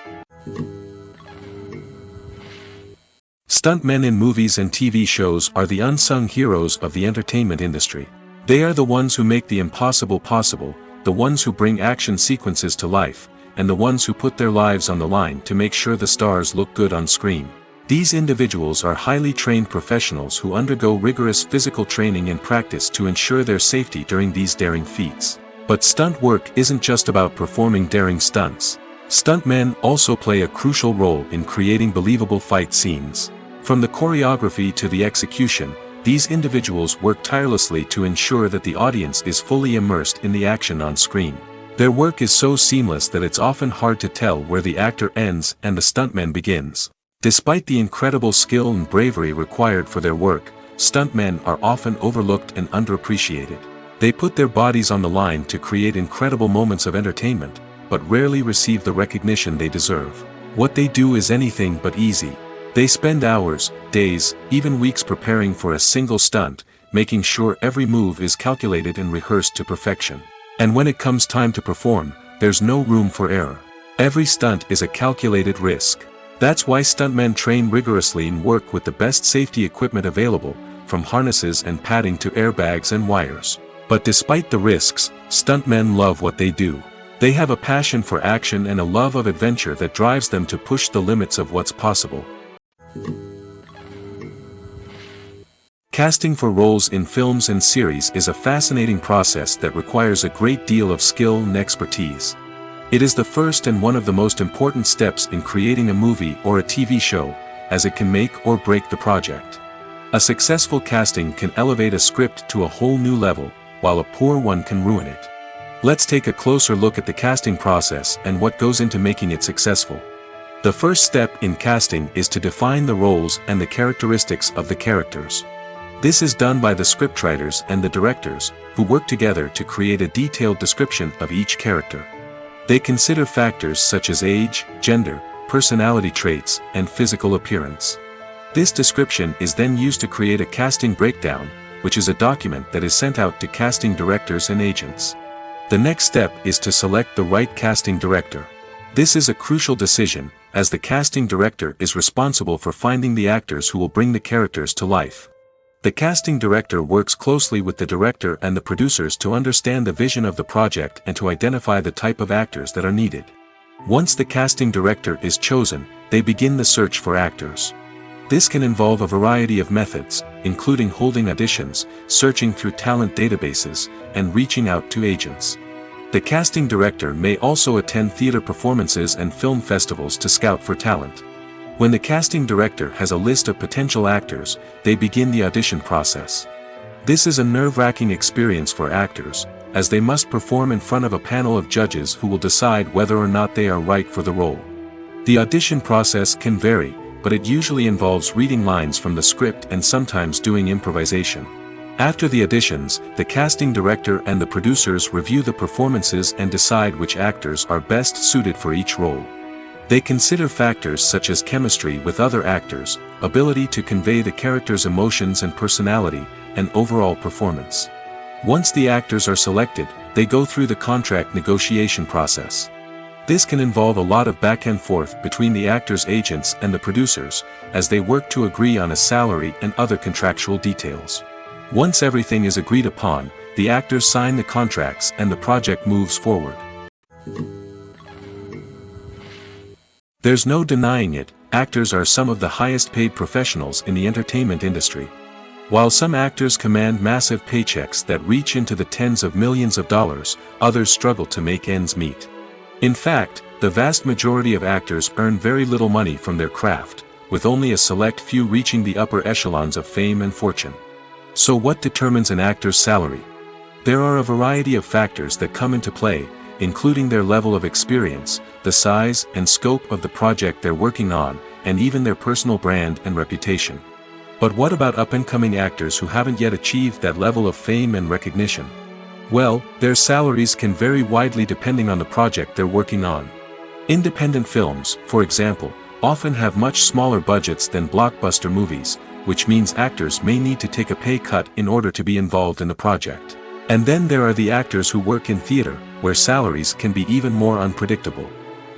Stuntmen in movies and TV shows are the unsung heroes of the entertainment industry. They are the ones who make the impossible possible, the ones who bring action sequences to life, and the ones who put their lives on the line to make sure the stars look good on screen. These individuals are highly trained professionals who undergo rigorous physical training and practice to ensure their safety during these daring feats. But stunt work isn't just about performing daring stunts. Stuntmen also play a crucial role in creating believable fight scenes. From the choreography to the execution, these individuals work tirelessly to ensure that the audience is fully immersed in the action on screen. Their work is so seamless that it's often hard to tell where the actor ends and the stuntman begins. Despite the incredible skill and bravery required for their work, stuntmen are often overlooked and underappreciated. They put their bodies on the line to create incredible moments of entertainment, but rarely receive the recognition they deserve. What they do is anything but easy. They spend hours, days, even weeks preparing for a single stunt, making sure every move is calculated and rehearsed to perfection. And when it comes time to perform, there's no room for error. Every stunt is a calculated risk. That's why stuntmen train rigorously and work with the best safety equipment available, from harnesses and padding to airbags and wires. But despite the risks, stuntmen love what they do. They have a passion for action and a love of adventure that drives them to push the limits of what's possible. Casting for roles in films and series is a fascinating process that requires a great deal of skill and expertise. It is the first and one of the most important steps in creating a movie or a TV show, as it can make or break the project. A successful casting can elevate a script to a whole new level, while a poor one can ruin it. Let's take a closer look at the casting process and what goes into making it successful. The first step in casting is to define the roles and the characteristics of the characters. This is done by the scriptwriters and the directors, who work together to create a detailed description of each character. They consider factors such as age, gender, personality traits, and physical appearance. This description is then used to create a casting breakdown, which is a document that is sent out to casting directors and agents. The next step is to select the right casting director. This is a crucial decision, as the casting director is responsible for finding the actors who will bring the characters to life. The casting director works closely with the director and the producers to understand the vision of the project and to identify the type of actors that are needed. Once the casting director is chosen, they begin the search for actors. This can involve a variety of methods, including holding auditions, searching through talent databases, and reaching out to agents. The casting director may also attend theater performances and film festivals to scout for talent. When the casting director has a list of potential actors, they begin the audition process. This is a nerve-wracking experience for actors, as they must perform in front of a panel of judges who will decide whether or not they are right for the role. The audition process can vary, but it usually involves reading lines from the script and sometimes doing improvisation. After the auditions, the casting director and the producers review the performances and decide which actors are best suited for each role. They consider factors such as chemistry with other actors, ability to convey the character's emotions and personality, and overall performance. Once the actors are selected, they go through the contract negotiation process. This can involve a lot of back and forth between the actors' agents and the producers, as they work to agree on a salary and other contractual details. Once everything is agreed upon, the actors sign the contracts and the project moves forward. There's no denying it, actors are some of the highest paid professionals in the entertainment industry. While some actors command massive paychecks that reach into the tens of millions of dollars, others struggle to make ends meet. In fact, the vast majority of actors earn very little money from their craft, with only a select few reaching the upper echelons of fame and fortune. So what determines an actor's salary? There are a variety of factors that come into play, including their level of experience, the size and scope of the project they're working on, and even their personal brand and reputation. But what about up-and-coming actors who haven't yet achieved that level of fame and recognition? Well, their salaries can vary widely depending on the project they're working on. Independent films, for example, often have much smaller budgets than blockbuster movies, which means actors may need to take a pay cut in order to be involved in the project. And then there are the actors who work in theater, where salaries can be even more unpredictable.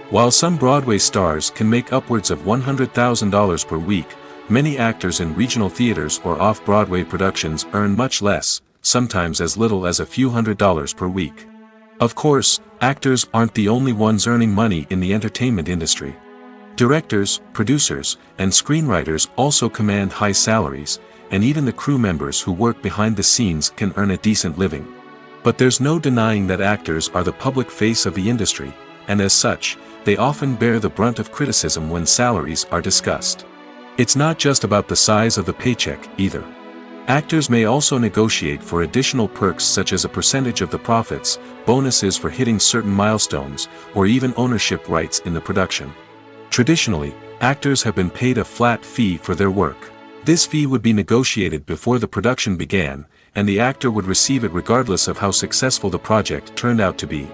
While some Broadway stars can make upwards of $100,000 per week, many actors in regional theaters or off-Broadway productions earn much less, sometimes as little as a few $100s per week. Of course, actors aren't the only ones earning money in the entertainment industry. Directors, producers, and screenwriters also command high salaries, and even the crew members who work behind the scenes can earn a decent living. But there's no denying that actors are the public face of the industry, and as such, they often bear the brunt of criticism when salaries are discussed. It's not just about the size of the paycheck, either. Actors may also negotiate for additional perks such as a percentage of the profits, bonuses for hitting certain milestones, or even ownership rights in the production. Traditionally, actors have been paid a flat fee for their work. This fee would be negotiated before the production began, and the actor would receive it regardless of how successful the project turned out to be.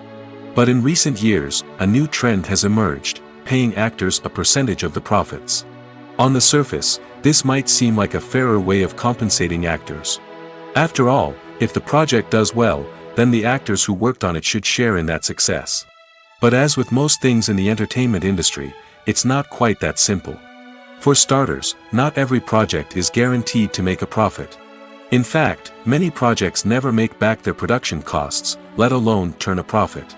But in recent years, a new trend has emerged, paying actors a percentage of the profits. On the surface, this might seem like a fairer way of compensating actors. After all, if the project does well, then the actors who worked on it should share in that success. But as with most things in the entertainment industry, it's not quite that simple. For starters, not every project is guaranteed to make a profit. In fact, many projects never make back their production costs, let alone turn a profit.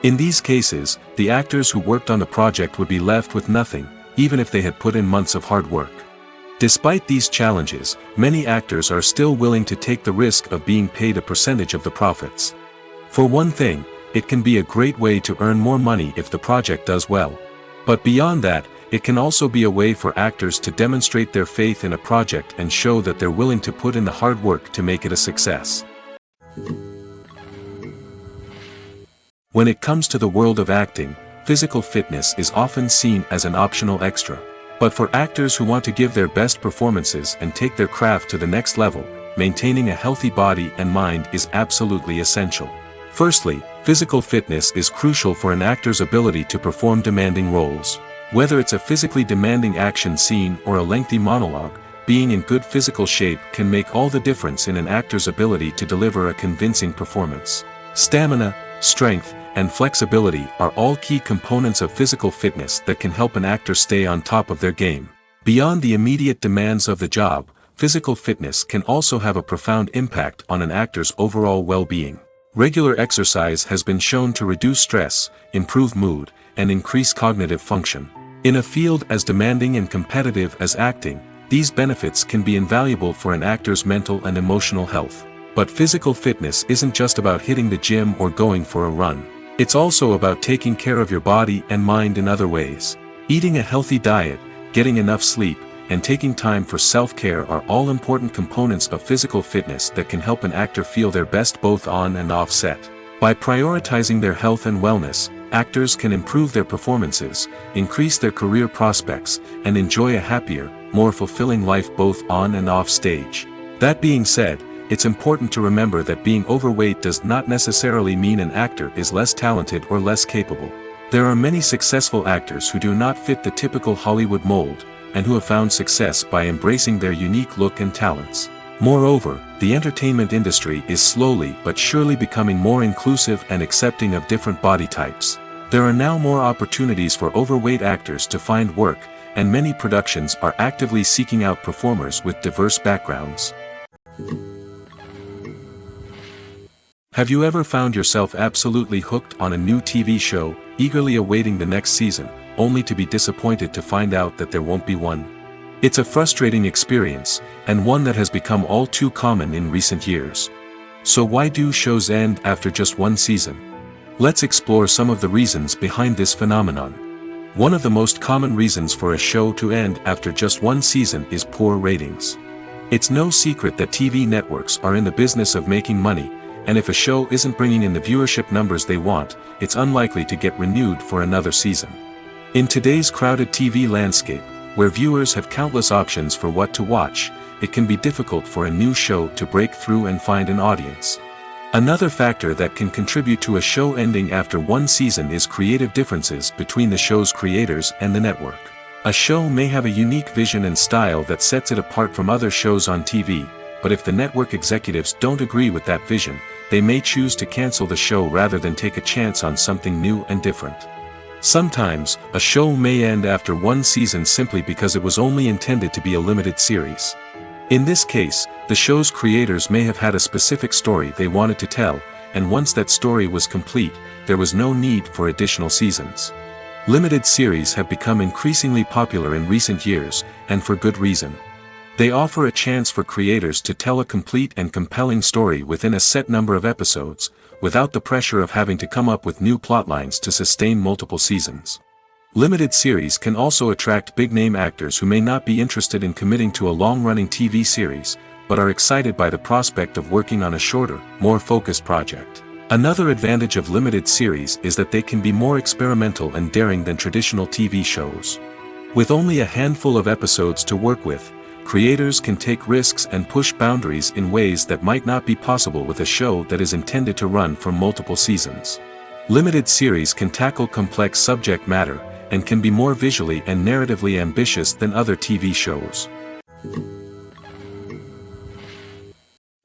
In these cases, the actors who worked on the project would be left with nothing, even if they had put in months of hard work. Despite these challenges, many actors are still willing to take the risk of being paid a percentage of the profits. For one thing, it can be a great way to earn more money if the project does well. But beyond that, it can also be a way for actors to demonstrate their faith in a project and show that they're willing to put in the hard work to make it a success. When it comes to the world of acting, physical fitness is often seen as an optional extra. But for actors who want to give their best performances and take their craft to the next level, maintaining a healthy body and mind is absolutely essential. Firstly, physical fitness is crucial for an actor's ability to perform demanding roles. Whether it's a physically demanding action scene or a lengthy monologue, being in good physical shape can make all the difference in an actor's ability to deliver a convincing performance. Stamina, strength, and flexibility are all key components of physical fitness that can help an actor stay on top of their game. Beyond the immediate demands of the job, physical fitness can also have a profound impact on an actor's overall well-being. Regular exercise has been shown to reduce stress, improve mood, and increase cognitive function. In a field as demanding and competitive as acting, these benefits can be invaluable for an actor's mental and emotional health. But physical fitness isn't just about hitting the gym or going for a run. It's also about taking care of your body and mind in other ways. Eating a healthy diet, getting enough sleep, and taking time for self-care are all important components of physical fitness that can help an actor feel their best both on and off set. By prioritizing their health and wellness, actors can improve their performances, increase their career prospects, and enjoy a happier, more fulfilling life both on and off stage. That being said, it's important to remember that being overweight does not necessarily mean an actor is less talented or less capable. There are many successful actors who do not fit the typical Hollywood mold, and who have found success by embracing their unique look and talents. Moreover, the entertainment industry is slowly but surely becoming more inclusive and accepting of different body types. There are now more opportunities for overweight actors to find work, and many productions are actively seeking out performers with diverse backgrounds. Have you ever found yourself absolutely hooked on a new TV show, eagerly awaiting the next season, only to be disappointed to find out that there won't be one? It's a frustrating experience, and one that has become all too common in recent years. So why do shows end after just one season? Let's explore some of the reasons behind this phenomenon. One of the most common reasons for a show to end after just one season is poor ratings. It's no secret that TV networks are in the business of making money, and if a show isn't bringing in the viewership numbers they want, it's unlikely to get renewed for another season. In today's crowded TV landscape, where viewers have countless options for what to watch, it can be difficult for a new show to break through and find an audience. Another factor that can contribute to a show ending after one season is creative differences between the show's creators and the network. A show may have a unique vision and style that sets it apart from other shows on TV, but if the network executives don't agree with that vision, they may choose to cancel the show rather than take a chance on something new and different. Sometimes, a show may end after one season simply because it was only intended to be a limited series. In this case, the show's creators may have had a specific story they wanted to tell, and once that story was complete, there was no need for additional seasons. Limited series have become increasingly popular in recent years, and for good reason. They offer a chance for creators to tell a complete and compelling story within a set number of episodes, without the pressure of having to come up with new plotlines to sustain multiple seasons. Limited series can also attract big-name actors who may not be interested in committing to a long-running TV series, but are excited by the prospect of working on a shorter, more focused project. Another advantage of limited series is that they can be more experimental and daring than traditional TV shows. With only a handful of episodes to work with, creators can take risks and push boundaries in ways that might not be possible with a show that is intended to run for multiple seasons. Limited series can tackle complex subject matter, and can be more visually and narratively ambitious than other TV shows.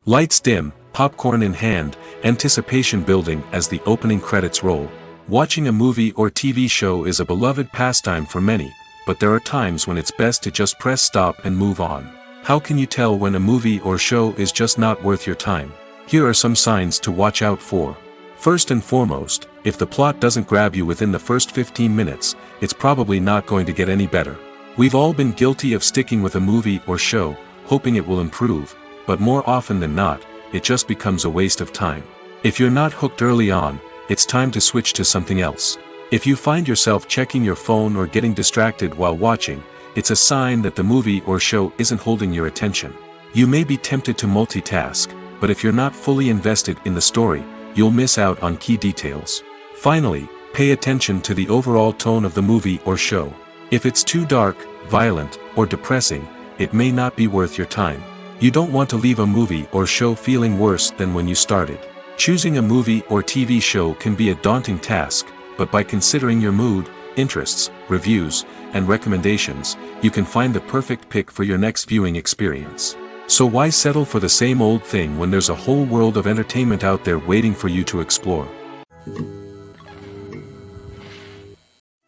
Lights dim, popcorn in hand, anticipation building as the opening credits roll. Watching a movie or TV show is a beloved pastime for many, but there are times when it's best to just press stop and move on. How can you tell when a movie or show is just not worth your time? Here are some signs to watch out for. First and foremost, if the plot doesn't grab you within the first 15 minutes, it's probably not going to get any better. We've all been guilty of sticking with a movie or show, hoping it will improve, but more often than not, it just becomes a waste of time. If you're not hooked early on, it's time to switch to something else. If you find yourself checking your phone or getting distracted while watching, it's a sign that the movie or show isn't holding your attention. You may be tempted to multitask, but if you're not fully invested in the story, you'll miss out on key details. Finally, pay attention to the overall tone of the movie or show. If it's too dark, violent, or depressing, it may not be worth your time. You don't want to leave a movie or show feeling worse than when you started. Choosing a movie or TV show can be a daunting task, but by considering your mood, interests, reviews, and recommendations, you can find the perfect pick for your next viewing experience. So why settle for the same old thing when there's a whole world of entertainment out there waiting for you to explore?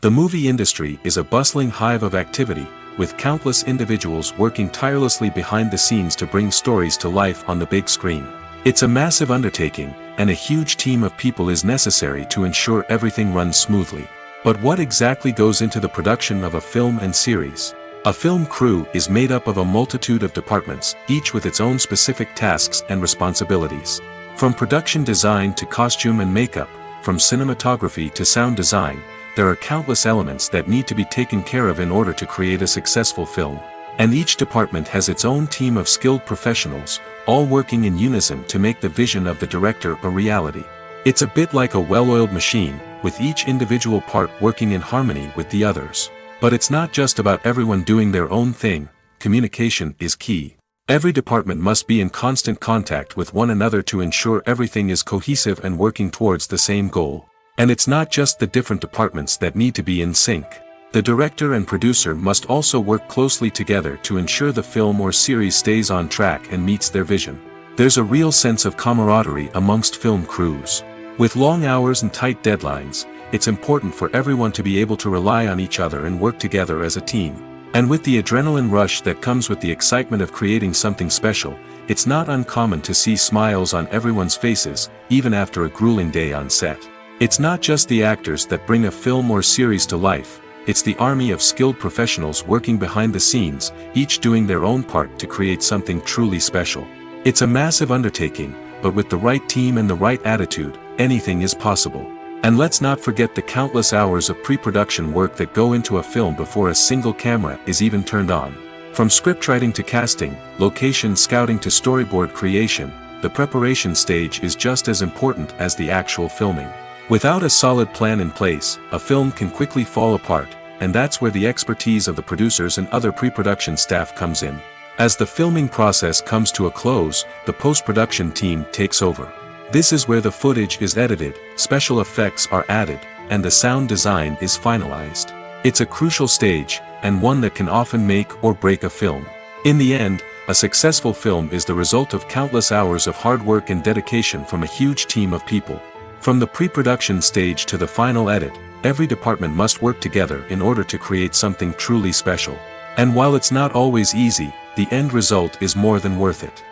The movie industry is a bustling hive of activity, with countless individuals working tirelessly behind the scenes to bring stories to life on the big screen. It's a massive undertaking, and a huge team of people is necessary to ensure everything runs smoothly. But what exactly goes into the production of a film and series? A film crew is made up of a multitude of departments, each with its own specific tasks and responsibilities. From production design to costume and makeup, from cinematography to sound design, there are countless elements that need to be taken care of in order to create a successful film. And each department has its own team of skilled professionals, all working in unison to make the vision of the director a reality. It's a bit like a well-oiled machine, with each individual part working in harmony with the others. But it's not just about everyone doing their own thing. Communication is key. Every department must be in constant contact with one another to ensure everything is cohesive and working towards the same goal. And it's not just the different departments that need to be in sync. The director and producer must also work closely together to ensure the film or series stays on track and meets their vision. There's a real sense of camaraderie amongst film crews. With long hours and tight deadlines, it's important for everyone to be able to rely on each other and work together as a team. And with the adrenaline rush that comes with the excitement of creating something special, it's not uncommon to see smiles on everyone's faces, even after a grueling day on set. It's not just the actors that bring a film or series to life, it's the army of skilled professionals working behind the scenes, each doing their own part to create something truly special. It's a massive undertaking, but with the right team and the right attitude, anything is possible. And let's not forget the countless hours of pre-production work that go into a film before a single camera is even turned on. From scriptwriting to casting, location scouting to storyboard creation, the preparation stage is just as important as the actual filming. Without a solid plan in place, a film can quickly fall apart, and that's where the expertise of the producers and other pre-production staff comes in. As the filming process comes to a close, the post-production team takes over. This is where the footage is edited, special effects are added, and the sound design is finalized. It's a crucial stage, and one that can often make or break a film. In the end, a successful film is the result of countless hours of hard work and dedication from a huge team of people. From the pre-production stage to the final edit, every department must work together in order to create something truly special. And while it's not always easy, the end result is more than worth it.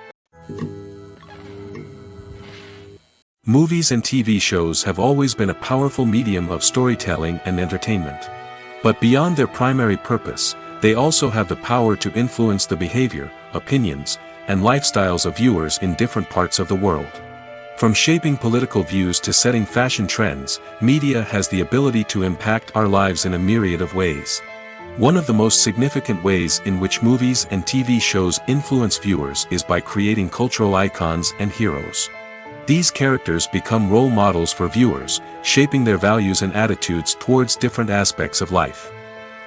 Movies and TV shows have always been a powerful medium of storytelling and entertainment. But beyond their primary purpose, they also have the power to influence the behavior, opinions, and lifestyles of viewers in different parts of the world. From shaping political views to setting fashion trends, media has the ability to impact our lives in a myriad of ways. One of the most significant ways in which movies and TV shows influence viewers is by creating cultural icons and heroes. These characters become role models for viewers, shaping their values and attitudes towards different aspects of life.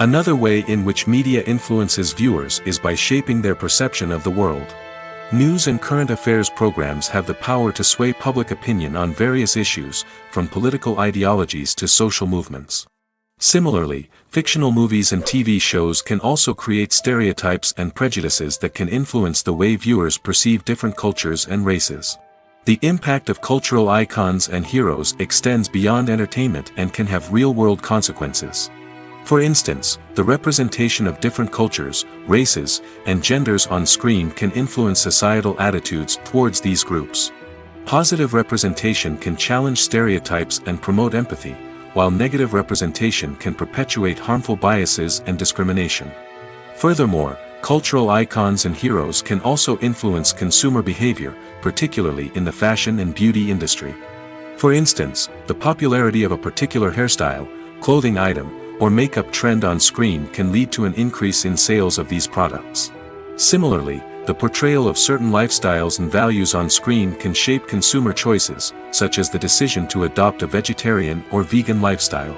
Another way in which media influences viewers is by shaping their perception of the world. News and current affairs programs have the power to sway public opinion on various issues, from political ideologies to social movements. Similarly, fictional movies and TV shows can also create stereotypes and prejudices that can influence the way viewers perceive different cultures and races. The impact of cultural icons and heroes extends beyond entertainment and can have real-world consequences. For instance, the representation of different cultures, races, and genders on screen can influence societal attitudes towards these groups. Positive representation can challenge stereotypes and promote empathy, while negative representation can perpetuate harmful biases and discrimination. Furthermore, cultural icons and heroes can also influence consumer behavior, particularly in the fashion and beauty industry. For instance, the popularity of a particular hairstyle, clothing item, or makeup trend on screen can lead to an increase in sales of these products. Similarly, the portrayal of certain lifestyles and values on screen can shape consumer choices, such as the decision to adopt a vegetarian or vegan lifestyle.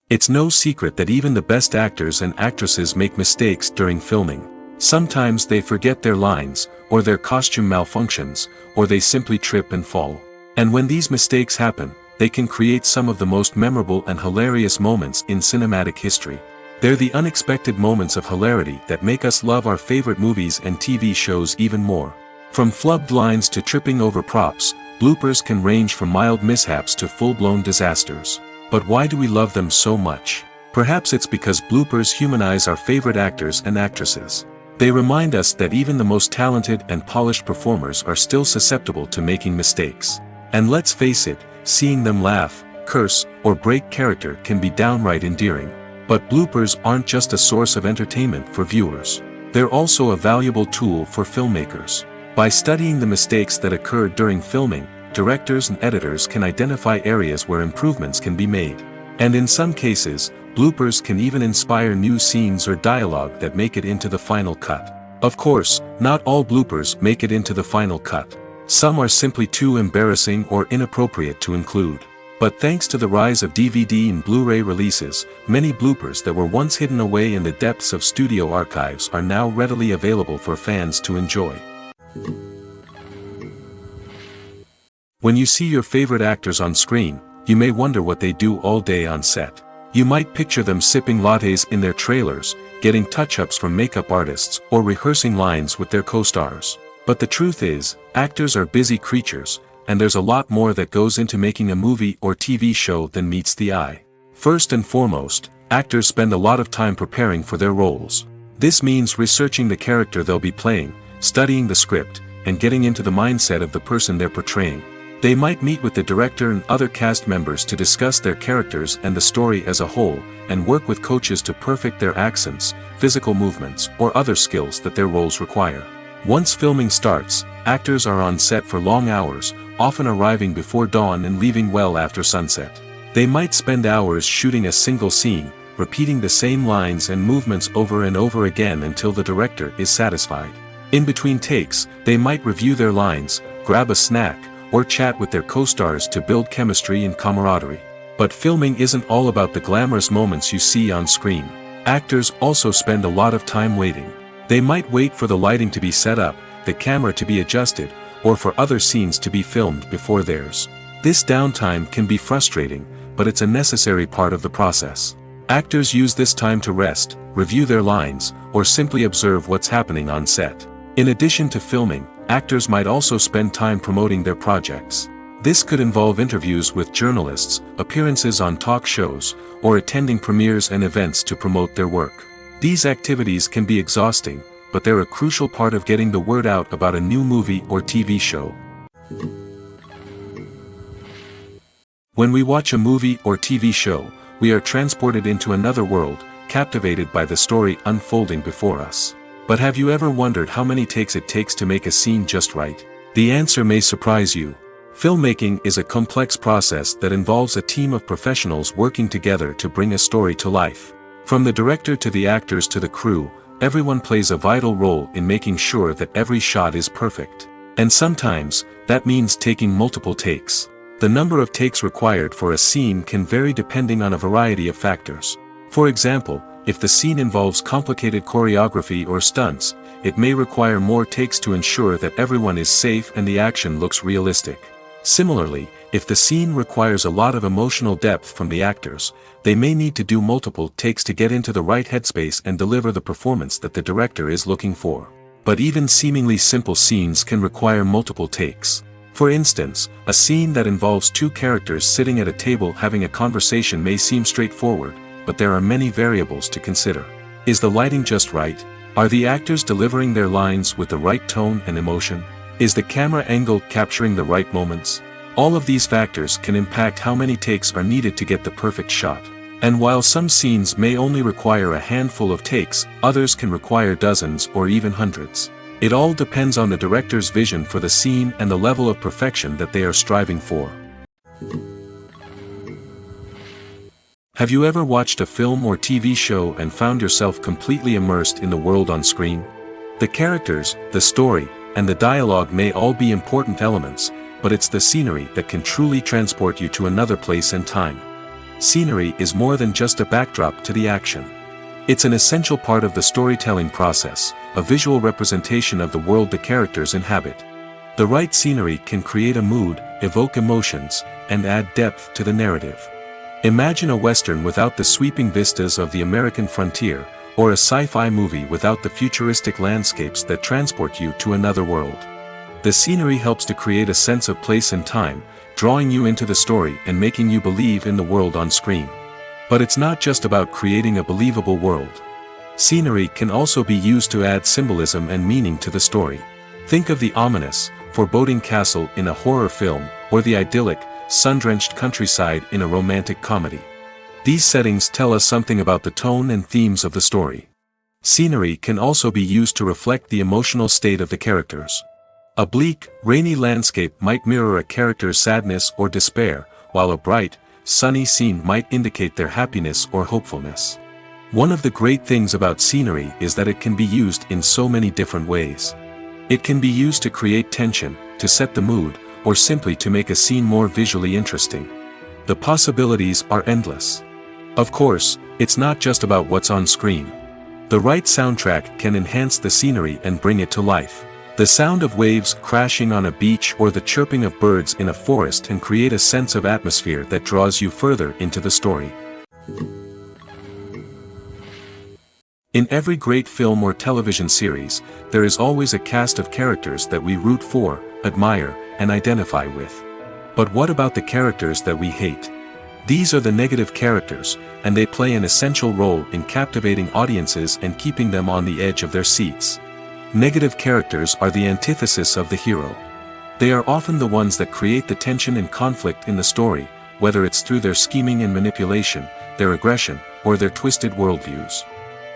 It's no secret that even the best actors and actresses make mistakes during filming. Sometimes they forget their lines, or their costume malfunctions, or they simply trip and fall. And when these mistakes happen, they can create some of the most memorable and hilarious moments in cinematic history. They're the unexpected moments of hilarity that make us love our favorite movies and TV shows even more. From flubbed lines to tripping over props, bloopers can range from mild mishaps to full-blown disasters. But why do we love them so much? Perhaps it's because bloopers humanize our favorite actors and actresses. They remind us that even the most talented and polished performers are still susceptible to making mistakes. And let's face it, seeing them laugh, curse, or break character can be downright endearing. But bloopers aren't just a source of entertainment for viewers. They're also a valuable tool for filmmakers. By studying the mistakes that occurred during filming, directors and editors can identify areas where improvements can be made. And in some cases, bloopers can even inspire new scenes or dialogue that make it into the final cut. Of course, not all bloopers make it into the final cut. Some are simply too embarrassing or inappropriate to include. But thanks to the rise of DVD and Blu-ray releases, many bloopers that were once hidden away in the depths of studio archives are now readily available for fans to enjoy. When you see your favorite actors on screen, you may wonder what they do all day on set. You might picture them sipping lattes in their trailers, getting touch-ups from makeup artists, or rehearsing lines with their co-stars. But the truth is, actors are busy creatures, and there's a lot more that goes into making a movie or TV show than meets the eye. First and foremost, actors spend a lot of time preparing for their roles. This means researching the character they'll be playing, studying the script, and getting into the mindset of the person they're portraying. They might meet with the director and other cast members to discuss their characters and the story as a whole, and work with coaches to perfect their accents, physical movements, or other skills that their roles require. Once filming starts, actors are on set for long hours, often arriving before dawn and leaving well after sunset. They might spend hours shooting a single scene, repeating the same lines and movements over and over again until the director is satisfied. In between takes, they might review their lines, grab a snack, or chat with their co-stars to build chemistry and camaraderie. But filming isn't all about the glamorous moments you see on screen. Actors also spend a lot of time waiting. They might wait for the lighting to be set up, the camera to be adjusted, or for other scenes to be filmed before theirs. This downtime can be frustrating, but it's a necessary part of the process. Actors use this time to rest, review their lines, or simply observe what's happening on set. In addition to filming, actors might also spend time promoting their projects. This could involve interviews with journalists, appearances on talk shows, or attending premieres and events to promote their work. These activities can be exhausting, but they're a crucial part of getting the word out about a new movie or TV show. When we watch a movie or TV show, we are transported into another world, captivated by the story unfolding before us. But have you ever wondered how many takes it takes to make a scene just right? The answer may surprise you. Filmmaking is a complex process that involves a team of professionals working together to bring a story to life. From the director to the actors to the crew, everyone plays a vital role in making sure that every shot is perfect. And sometimes, that means taking multiple takes. The number of takes required for a scene can vary depending on a variety of factors. For example, if the scene involves complicated choreography or stunts, it may require more takes to ensure that everyone is safe and the action looks realistic. Similarly, if the scene requires a lot of emotional depth from the actors, they may need to do multiple takes to get into the right headspace and deliver the performance that the director is looking for. But even seemingly simple scenes can require multiple takes. For instance, a scene that involves two characters sitting at a table having a conversation may seem straightforward, but there are many variables to consider. Is the lighting just right? Are the actors delivering their lines with the right tone and emotion? Is the camera angle capturing the right moments? All of these factors can impact how many takes are needed to get the perfect shot. And while some scenes may only require a handful of takes, others can require dozens or even hundreds. It all depends on the director's vision for the scene and the level of perfection that they are striving for. Have you ever watched a film or TV show and found yourself completely immersed in the world on screen? The characters, the story, and the dialogue may all be important elements, but it's the scenery that can truly transport you to another place and time. Scenery is more than just a backdrop to the action. It's an essential part of the storytelling process, a visual representation of the world the characters inhabit. The right scenery can create a mood, evoke emotions, and add depth to the narrative. Imagine a Western without the sweeping vistas of the American frontier, or a sci-fi movie without the futuristic landscapes that transport you to another world. The scenery helps to create a sense of place and time, drawing you into the story and making you believe in the world on screen. But it's not just about creating a believable world. Scenery can also be used to add symbolism and meaning to the story. Think of the ominous, foreboding castle in a horror film, or the idyllic, sun-drenched countryside in a romantic comedy. These settings tell us something about the tone and themes of the story. Scenery can also be used to reflect the emotional state of the characters. A bleak, rainy landscape might mirror a character's sadness or despair, while a bright, sunny scene might indicate their happiness or hopefulness. One of the great things about scenery is that it can be used in so many different ways. It can be used to create tension, to set the mood, or simply to make a scene more visually interesting. The possibilities are endless. Of course, it's not just about what's on screen. The right soundtrack can enhance the scenery and bring it to life. The sound of waves crashing on a beach or the chirping of birds in a forest can create a sense of atmosphere that draws you further into the story. In every great film or television series, there is always a cast of characters that we root for, admire, and identify with. But what about the characters that we hate? These are the negative characters, and they play an essential role in captivating audiences and keeping them on the edge of their seats. Negative characters are the antithesis of the hero. They are often the ones that create the tension and conflict in the story, whether it's through their scheming and manipulation, their aggression, or their twisted worldviews.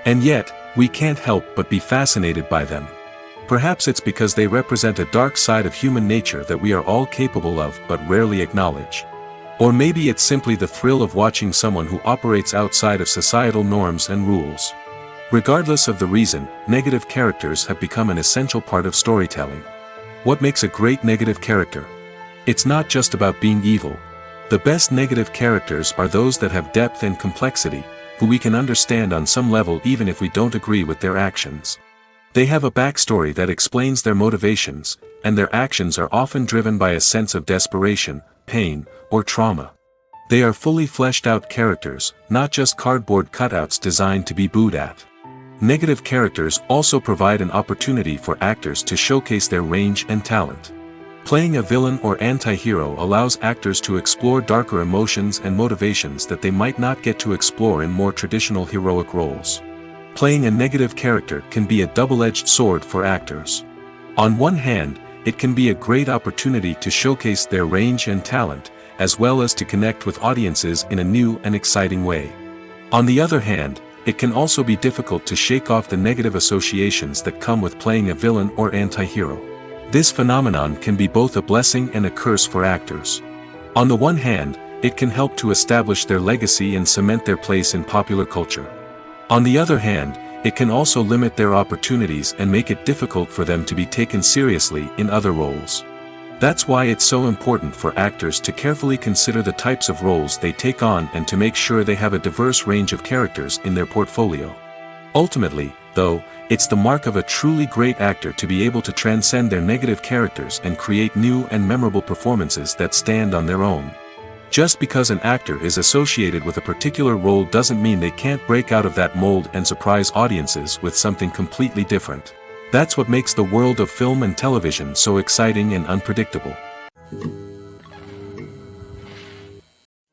And yet, we can't help but be fascinated by them. Perhaps it's because they represent a dark side of human nature that we are all capable of but rarely acknowledge. Or maybe it's simply the thrill of watching someone who operates outside of societal norms and rules. Regardless of the reason, negative characters have become an essential part of storytelling. What makes a great negative character? It's not just about being evil. The best negative characters are those that have depth and complexity, who we can understand on some level even if we don't agree with their actions. They have a backstory that explains their motivations, and their actions are often driven by a sense of desperation, pain, or trauma. They are fully fleshed out characters, not just cardboard cutouts designed to be booed at. Negative characters also provide an opportunity for actors to showcase their range and talent. Playing a villain or anti-hero allows actors to explore darker emotions and motivations that they might not get to explore in more traditional heroic roles. Playing a negative character can be a double-edged sword for actors. On one hand, it can be a great opportunity to showcase their range and talent, as well as to connect with audiences in a new and exciting way. On the other hand, it can also be difficult to shake off the negative associations that come with playing a villain or anti-hero. This phenomenon can be both a blessing and a curse for actors. On the one hand, it can help to establish their legacy and cement their place in popular culture. On the other hand, it can also limit their opportunities and make it difficult for them to be taken seriously in other roles. That's why it's so important for actors to carefully consider the types of roles they take on and to make sure they have a diverse range of characters in their portfolio. Ultimately, though, it's the mark of a truly great actor to be able to transcend their negative characters and create new and memorable performances that stand on their own. Just because an actor is associated with a particular role doesn't mean they can't break out of that mold and surprise audiences with something completely different. That's what makes the world of film and television so exciting and unpredictable.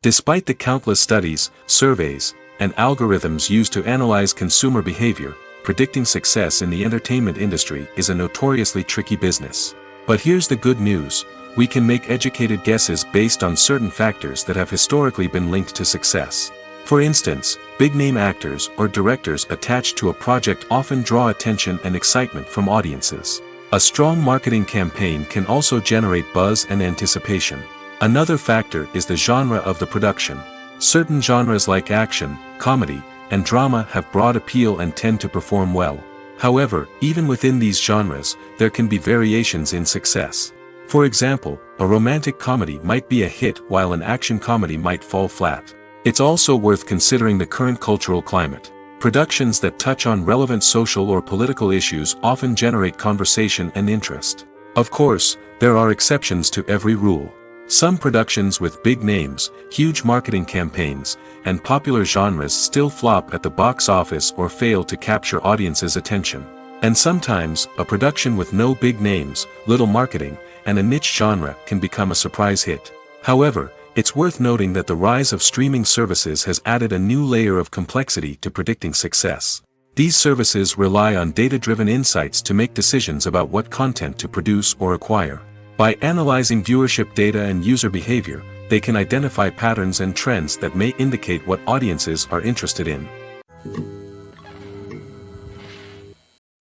Despite the countless studies, surveys, and algorithms used to analyze consumer behavior, predicting success in the entertainment industry is a notoriously tricky business. But here's the good news: we can make educated guesses based on certain factors that have historically been linked to success. For instance, big-name actors or directors attached to a project often draw attention and excitement from audiences. A strong marketing campaign can also generate buzz and anticipation. Another factor is the genre of the production. Certain genres like action, comedy, and drama have broad appeal and tend to perform well. However, even within these genres, there can be variations in success. For example, a romantic comedy might be a hit while an action comedy might fall flat. It's also worth considering the current cultural climate. Productions that touch on relevant social or political issues often generate conversation and interest. Of course, there are exceptions to every rule. Some productions with big names, huge marketing campaigns, and popular genres still flop at the box office or fail to capture audiences' attention. And sometimes, a production with no big names, little marketing, and a niche genre can become a surprise hit. However, it's worth noting that the rise of streaming services has added a new layer of complexity to predicting success. These services rely on data-driven insights to make decisions about what content to produce or acquire. By analyzing viewership data and user behavior, they can identify patterns and trends that may indicate what audiences are interested in.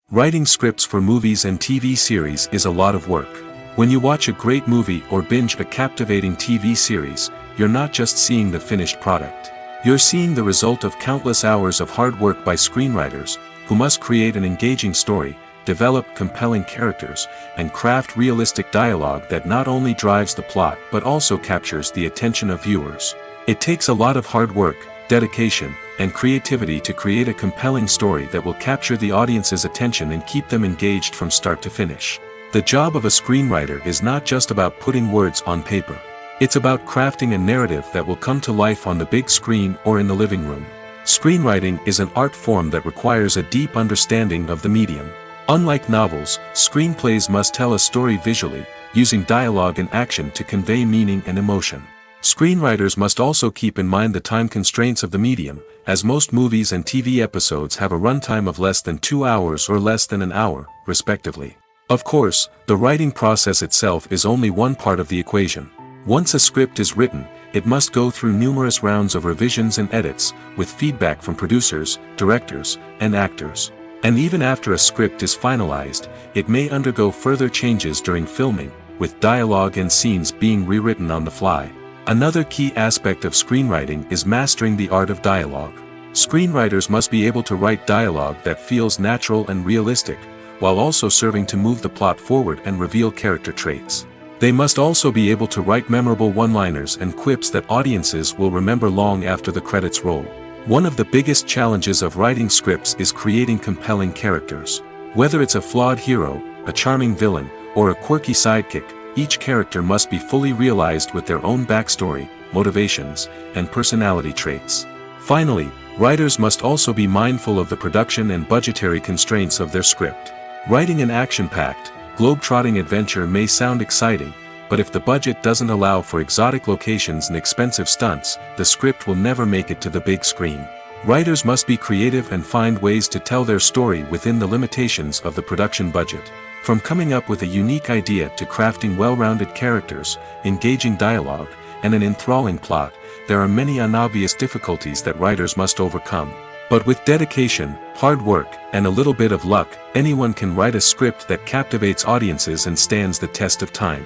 Writing scripts for movies and TV series is a lot of work. When you watch a great movie or binge a captivating TV series, you're not just seeing the finished product. You're seeing the result of countless hours of hard work by screenwriters, who must create an engaging story, develop compelling characters, and craft realistic dialogue that not only drives the plot but also captures the attention of viewers. It takes a lot of hard work, dedication, and creativity to create a compelling story that will capture the audience's attention and keep them engaged from start to finish. The job of a screenwriter is not just about putting words on paper. It's about crafting a narrative that will come to life on the big screen or in the living room. Screenwriting is an art form that requires a deep understanding of the medium. Unlike novels, screenplays must tell a story visually, using dialogue and action to convey meaning and emotion. Screenwriters must also keep in mind the time constraints of the medium, as most movies and TV episodes have a runtime of less than 2 hours or less than an hour, respectively. Of course, the writing process itself is only one part of the equation. Once a script is written, it must go through numerous rounds of revisions and edits, with feedback from producers, directors, and actors. And even after a script is finalized, it may undergo further changes during filming, with dialogue and scenes being rewritten on the fly. Another key aspect of screenwriting is mastering the art of dialogue. Screenwriters must be able to write dialogue that feels natural and realistic, while also serving to move the plot forward and reveal character traits. They must also be able to write memorable one-liners and quips that audiences will remember long after the credits roll. One of the biggest challenges of writing scripts is creating compelling characters. Whether it's a flawed hero, a charming villain, or a quirky sidekick, each character must be fully realized with their own backstory, motivations, and personality traits. Finally, writers must also be mindful of the production and budgetary constraints of their script. Writing an action-packed, globe-trotting adventure may sound exciting, but if the budget doesn't allow for exotic locations and expensive stunts, the script will never make it to the big screen. Writers must be creative and find ways to tell their story within the limitations of the production budget. From coming up with a unique idea to crafting well-rounded characters, engaging dialogue, and an enthralling plot, there are many unobvious difficulties that writers must overcome. But with dedication, hard work, and a little bit of luck, anyone can write a script that captivates audiences and stands the test of time.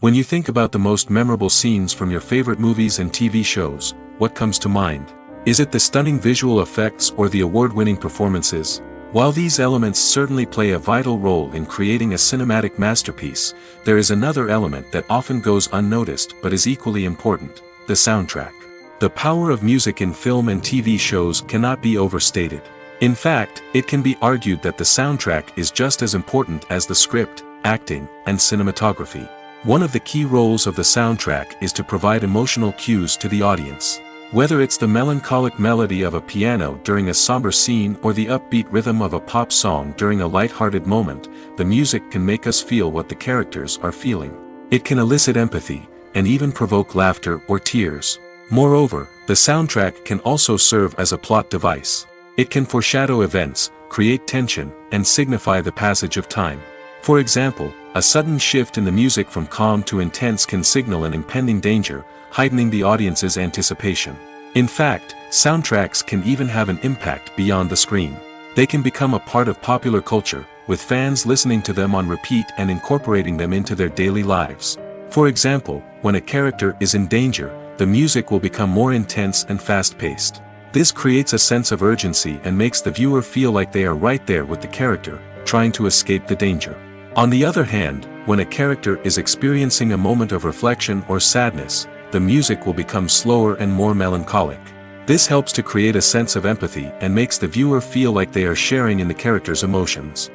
When you think about the most memorable scenes from your favorite movies and TV shows, what comes to mind? Is it the stunning visual effects or the award-winning performances? While these elements certainly play a vital role in creating a cinematic masterpiece, there is another element that often goes unnoticed but is equally important: the soundtrack. The power of music in film and TV shows cannot be overstated. In fact, it can be argued that the soundtrack is just as important as the script, acting, and cinematography. One of the key roles of the soundtrack is to provide emotional cues to the audience. Whether it's the melancholic melody of a piano during a somber scene or the upbeat rhythm of a pop song during a light-hearted moment, the music can make us feel what the characters are feeling. It can elicit empathy, and even provoke laughter or tears. Moreover, the soundtrack can also serve as a plot device. It can foreshadow events, create tension, and signify the passage of time. For example, a sudden shift in the music from calm to intense can signal an impending danger, heightening the audience's anticipation. In fact, soundtracks can even have an impact beyond the screen. They can become a part of popular culture, with fans listening to them on repeat and incorporating them into their daily lives. For example, when a character is in danger, the music will become more intense and fast-paced. This creates a sense of urgency and makes the viewer feel like they are right there with the character, trying to escape the danger. On the other hand, when a character is experiencing a moment of reflection or sadness, the music will become slower and more melancholic. This helps to create a sense of empathy and makes the viewer feel like they are sharing in the character's emotions.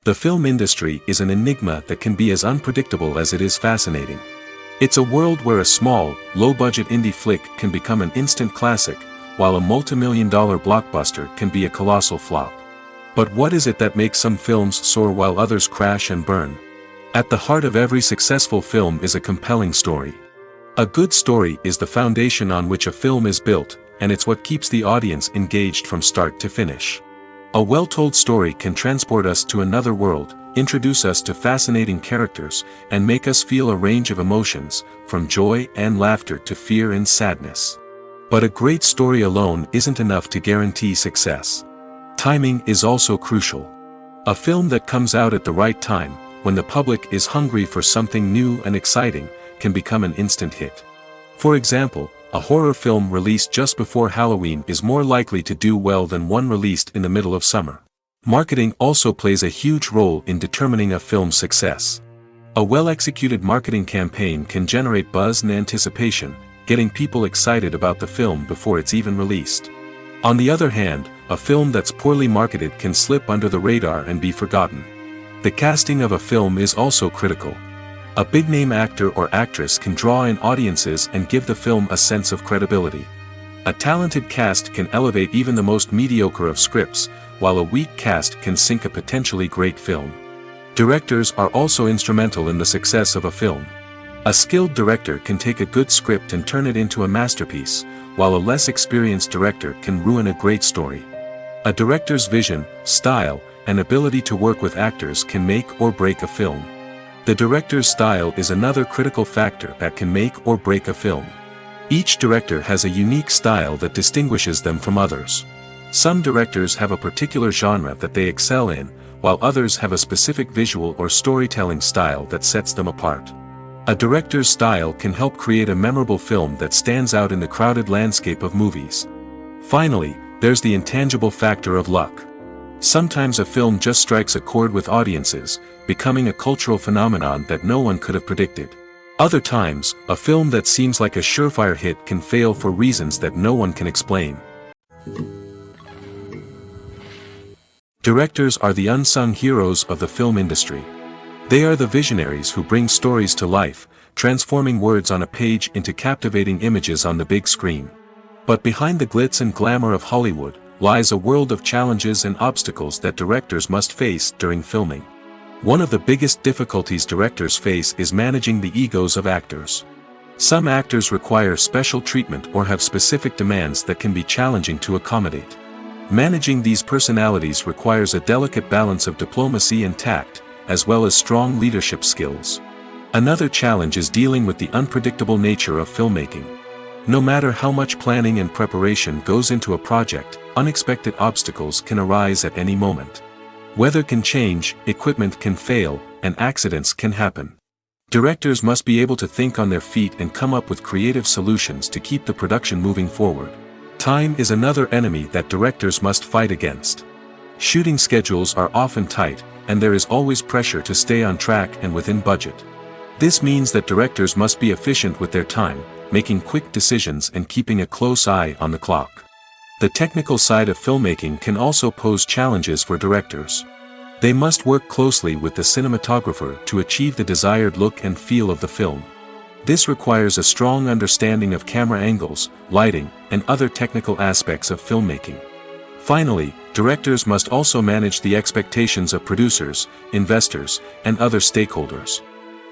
The film industry is an enigma that can be as unpredictable as it is fascinating. It's a world where a small, low-budget indie flick can become an instant classic, while a multi-million-dollar blockbuster can be a colossal flop. But what is it that makes some films soar while others crash and burn? At the heart of every successful film is a compelling story. A good story is the foundation on which a film is built, and it's what keeps the audience engaged from start to finish. A well-told story can transport us to another world, introduce us to fascinating characters, and make us feel a range of emotions, from joy and laughter to fear and sadness. But a great story alone isn't enough to guarantee success. Timing is also crucial. A film that comes out at the right time, when the public is hungry for something new and exciting, can become an instant hit. For example, a horror film released just before Halloween is more likely to do well than one released in the middle of summer. Marketing also plays a huge role in determining a film's success. A well-executed marketing campaign can generate buzz and anticipation, getting people excited about the film before it's even released. On the other hand, a film that's poorly marketed can slip under the radar and be forgotten. The casting of a film is also critical. A big-name actor or actress can draw in audiences and give the film a sense of credibility. A talented cast can elevate even the most mediocre of scripts, while a weak cast can sink a potentially great film. Directors are also instrumental in the success of a film. A skilled director can take a good script and turn it into a masterpiece, while a less experienced director can ruin a great story. A director's vision, style, and ability to work with actors can make or break a film. The director's style is another critical factor that can make or break a film. Each director has a unique style that distinguishes them from others. Some directors have a particular genre that they excel in, while others have a specific visual or storytelling style that sets them apart. A director's style can help create a memorable film that stands out in the crowded landscape of movies. Finally, there's the intangible factor of luck. Sometimes a film just strikes a chord with audiences, becoming a cultural phenomenon that no one could have predicted. Other times, a film that seems like a surefire hit can fail for reasons that no one can explain. Directors are the unsung heroes of the film industry. They are the visionaries who bring stories to life, transforming words on a page into captivating images on the big screen. But behind the glitz and glamour of Hollywood, lies a world of challenges and obstacles that directors must face during filming. One of the biggest difficulties directors face is managing the egos of actors. Some actors require special treatment or have specific demands that can be challenging to accommodate. Managing these personalities requires a delicate balance of diplomacy and tact, as well as strong leadership skills. Another challenge is dealing with the unpredictable nature of filmmaking. No matter how much planning and preparation goes into a project, unexpected obstacles can arise at any moment. Weather can change, equipment can fail, and accidents can happen. Directors must be able to think on their feet and come up with creative solutions to keep the production moving forward. Time is another enemy that directors must fight against. Shooting schedules are often tight, and there is always pressure to stay on track and within budget. This means that directors must be efficient with their time, making quick decisions and keeping a close eye on the clock. The technical side of filmmaking can also pose challenges for directors. They must work closely with the cinematographer to achieve the desired look and feel of the film. This requires a strong understanding of camera angles, lighting, and other technical aspects of filmmaking. Finally, directors must also manage the expectations of producers, investors, and other stakeholders.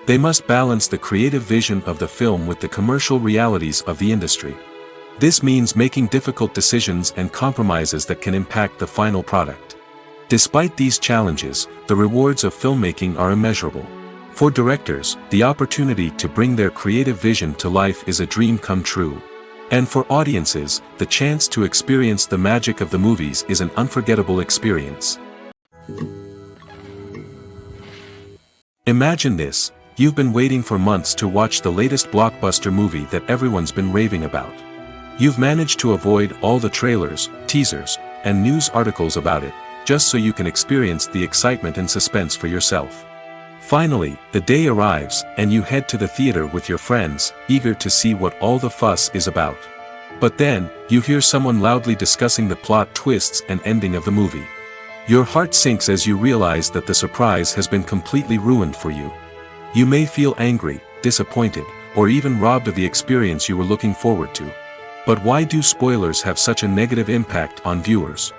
They must balance the creative vision of the film with the commercial realities of the industry. This means making difficult decisions and compromises that can impact the final product. Despite these challenges, the rewards of filmmaking are immeasurable. For directors, the opportunity to bring their creative vision to life is a dream come true. And for audiences, the chance to experience the magic of the movies is an unforgettable experience. Imagine this: you've been waiting for months to watch the latest blockbuster movie that everyone's been raving about. You've managed to avoid all the trailers, teasers, and news articles about it, just so you can experience the excitement and suspense for yourself. Finally, the day arrives, and you head to the theater with your friends, eager to see what all the fuss is about. But then, you hear someone loudly discussing the plot twists and ending of the movie. Your heart sinks as you realize that the surprise has been completely ruined for you. You may feel angry, disappointed, or even robbed of the experience you were looking forward to. But why do spoilers have such a negative impact on viewers?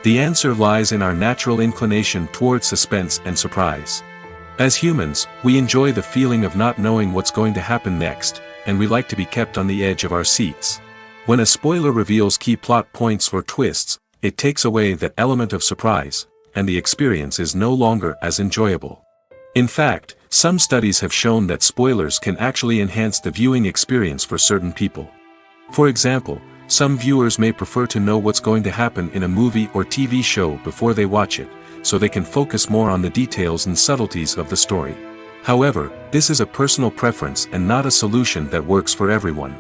The answer lies in our natural inclination towards suspense and surprise. As humans, we enjoy the feeling of not knowing what's going to happen next, and we like to be kept on the edge of our seats. When a spoiler reveals key plot points or twists, it takes away that element of surprise, and the experience is no longer as enjoyable. In fact, some studies have shown that spoilers can actually enhance the viewing experience for certain people. For example, some viewers may prefer to know what's going to happen in a movie or TV show before they watch it, so they can focus more on the details and subtleties of the story. However, this is a personal preference and not a solution that works for everyone.